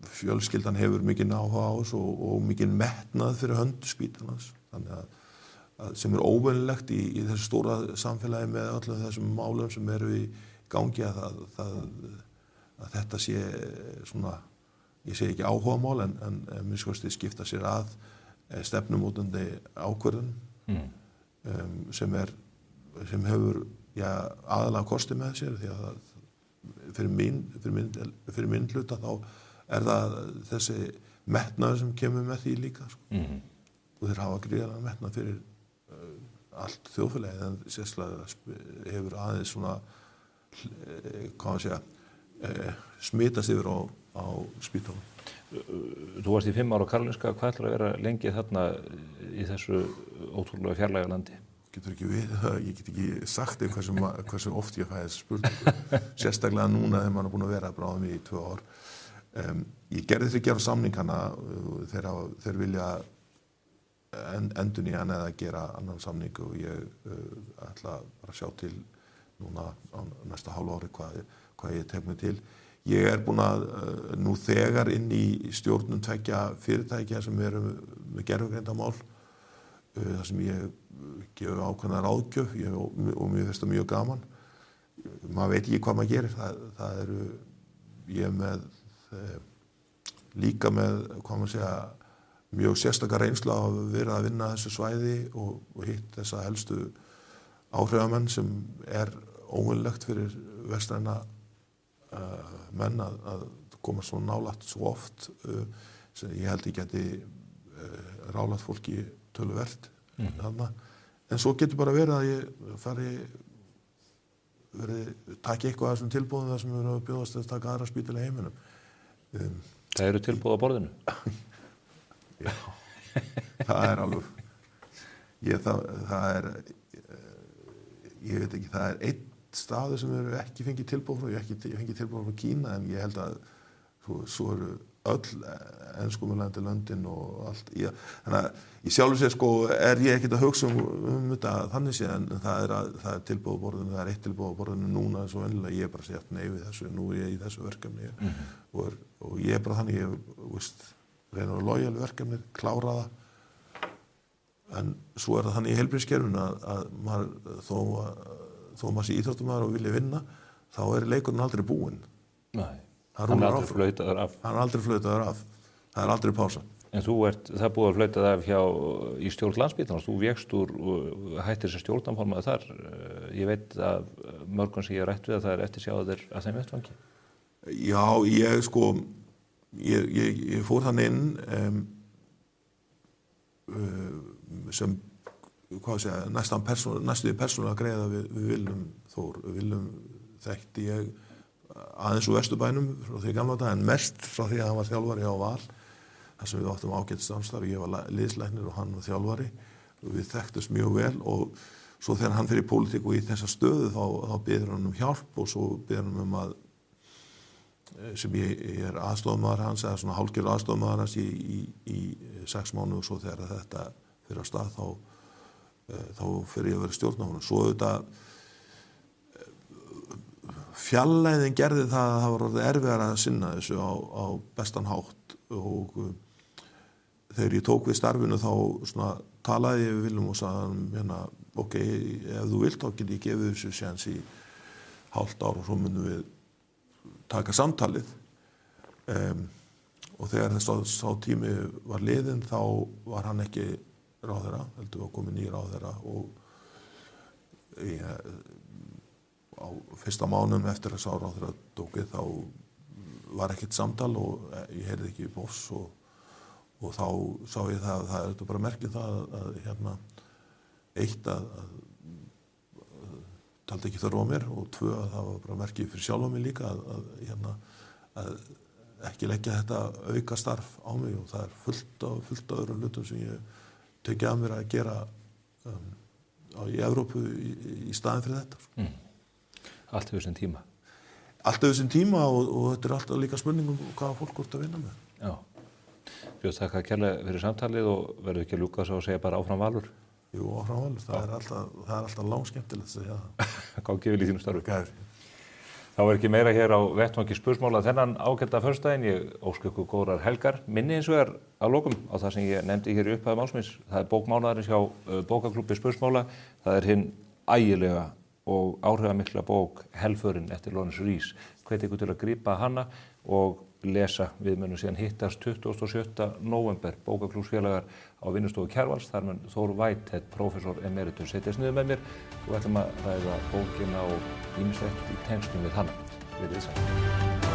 fjölskyldan hefur mikinn áhuga á þessu og mikinn metnað fyrir hönd spítalans, þannig að sem óvenjulegt í þessu stóra samfélagi með öllum þessum málum sem eru í gangi að þetta sé svona, ég segi ekki áhugamál en minnst skipta sér að stefnumótandi ákvörðun sem hefur aðalega kosti með sér því að fyrir minn hluta þá það þessi metnaður sem kemur með því líka og þeir hafa gríðarlega metnað fyrir allt þjóðfélagið en sérstaklega hefur aðeins svona smitast yfir á spítalunum. Þú varst í 5 ára á Karolinska, hvað ætlar að vera lengi þarna í þessu ótrúlega fjarlæga landi? Ég get ekki sagt hversu oft ég fæ þessu spurningu, sérstaklega núna þegar maður búinn að vera bráðum í 2 ár. Ég gerði 3 ára samning hana, þeir vilja endurnýja hann eða gera annan samning og ég ætla bara að sjá til núna á næsta hálfu ári hvað ég tek mig til. Ég búinn að nú þegar inn í stjórnum 2 fyrirtækja sem eru með gervigreindarmál, þar sem ég gefi ákveðna ráðgjöf og mér finnst það mjög gaman. Maður veit ekki hvað maður gerir, ég með líka með, hvað maður segja, mjög sérstakar reynslu að vera að vinna þessu svæði og hitt þessa helstu áhrifamenn sem óvenjulegt fyrir vestræna menn að koma svo nálægt svo oft sem ég held ég geti ráðlagt fólki töluvert þarna. En svo getur bara verið að ég taki eitthvað af þessum tilboðum þar sem við erum að bjóðast að taka aðra spítala í heiminum. Það eru tilboð á borðinu? Já, það alveg, ég veit ekki, það einn staður sem eru ekki fengið tilboð frá, ég fengið tilboð frá Kína en ég held að svo eru öll enskumælandi löndin og allt. Þannig að í sjálfu sér ég ekkert að hugsa þetta þannig séð en það er tilboð á borðinu, það eitt tilboð á borðinu núna svo venjulega ég bara segja nei við þessu, nú ég í þessu verkefni og ég bara þannig, ég reyna að lojal verkefnið, klára það. En svo það þannig í heilbrigðiskerfinu að maður, þó maður sé íþróttamaður og vilja vinna, þá leikurinn aldrei búinn. Nei, hann aldrei flautaður af. Hann aldrei flautaður af. Það aldrei pása. En það búið að flauta af í stjórn Landspítalans, þú vékst úr og hættir sem stjórnarformaður þar. Ég veit að mörgum sem ég hef rætt við að það eftirsjáðir að þeim vettvangi. Já, ég fór þannig inn sem næstu persónulega greiða við Willum Þór. Willum þekkti ég aðeins úr Vesturbænum frá því gamla dag en mest frá því að hann var þjálfari á Val þar sem við áttum ágætt samstarf. Ég var liðslæknir og hann var þjálfari og við þekktumst mjög vel og svo þegar hann fer í pólitík og í þessa stöðu þá biður hann hjálp og svo biður hann að sem ég aðstofamaður hans eða svona hálfgerður aðstofamaður hans í 6 mánuði og svo þegar þetta fyrir á stað þá fyrir ég að vera stjórn á honum. Svo auðvitað fjarlægðin gerði það að það var orðið erfiðara að sinna þessu á bestan hátt og þegar ég tók við starfinu þá svona talaði ég við Willum og sagði ok, ef þú vilt þá get ég gefið þessu séns í hálft ár og svo myndum við taka samtalið og þegar þess tími var liðinn þá var hann ekki ráðherra, heldur að komi nýr ráðherra og á fyrsta mánuðum eftir að sá ráðherra tókið þá var ekkert samtal og ég heyrði ekki bofs og þá sá ég það er bara merkið það að eitt að taldi ekki þörf á mér og 2 að það var bara merkið fyrir sjálfa mig líka að ekki leggja þetta auka starf á mig og það er fullt af öðrum hlutum sem ég tekið að mér að gera í Evrópu í staðinn fyrir þetta. Allt hefur sinn tíma. Allt hefur sinn tíma og þetta er alltaf líka spurningum hvað fólk voru að vinna með. Já. Björn, þakka kærlega fyrir samtalið og verður ekki að ljúka svo að segja bara áfram Valur. Jú, áfram Valur. Það er alltaf langskemmtilegt að segja það. Gangi vel í þínu starfi. Gæður. Þá ekki meira hér á vettvangi spursmála þennan ágæta föstudaginn. Ég óska ykkur góðrar helgar. Minni hins vegar að lokum á það sem ég nefndi hér í upphafi máls míns. Það bókmánaðarins hjá bókaklúbbi Spursmála. Það hinn ægilega og áhrifamikla bók Helförin eftir Lawrence Rees. Hvet ykkur til að grípa hana og lesa. Við munum síðan hittast 27. nóvember, bókaklúbbsfélagar á vinnustofu Kjarvals. Þar mun Þór Whitehead, prófessor emeritus, setjast niður með mér og ætlum að ræða bókina og ýmislegt í tengslum við hana. Verið sæl.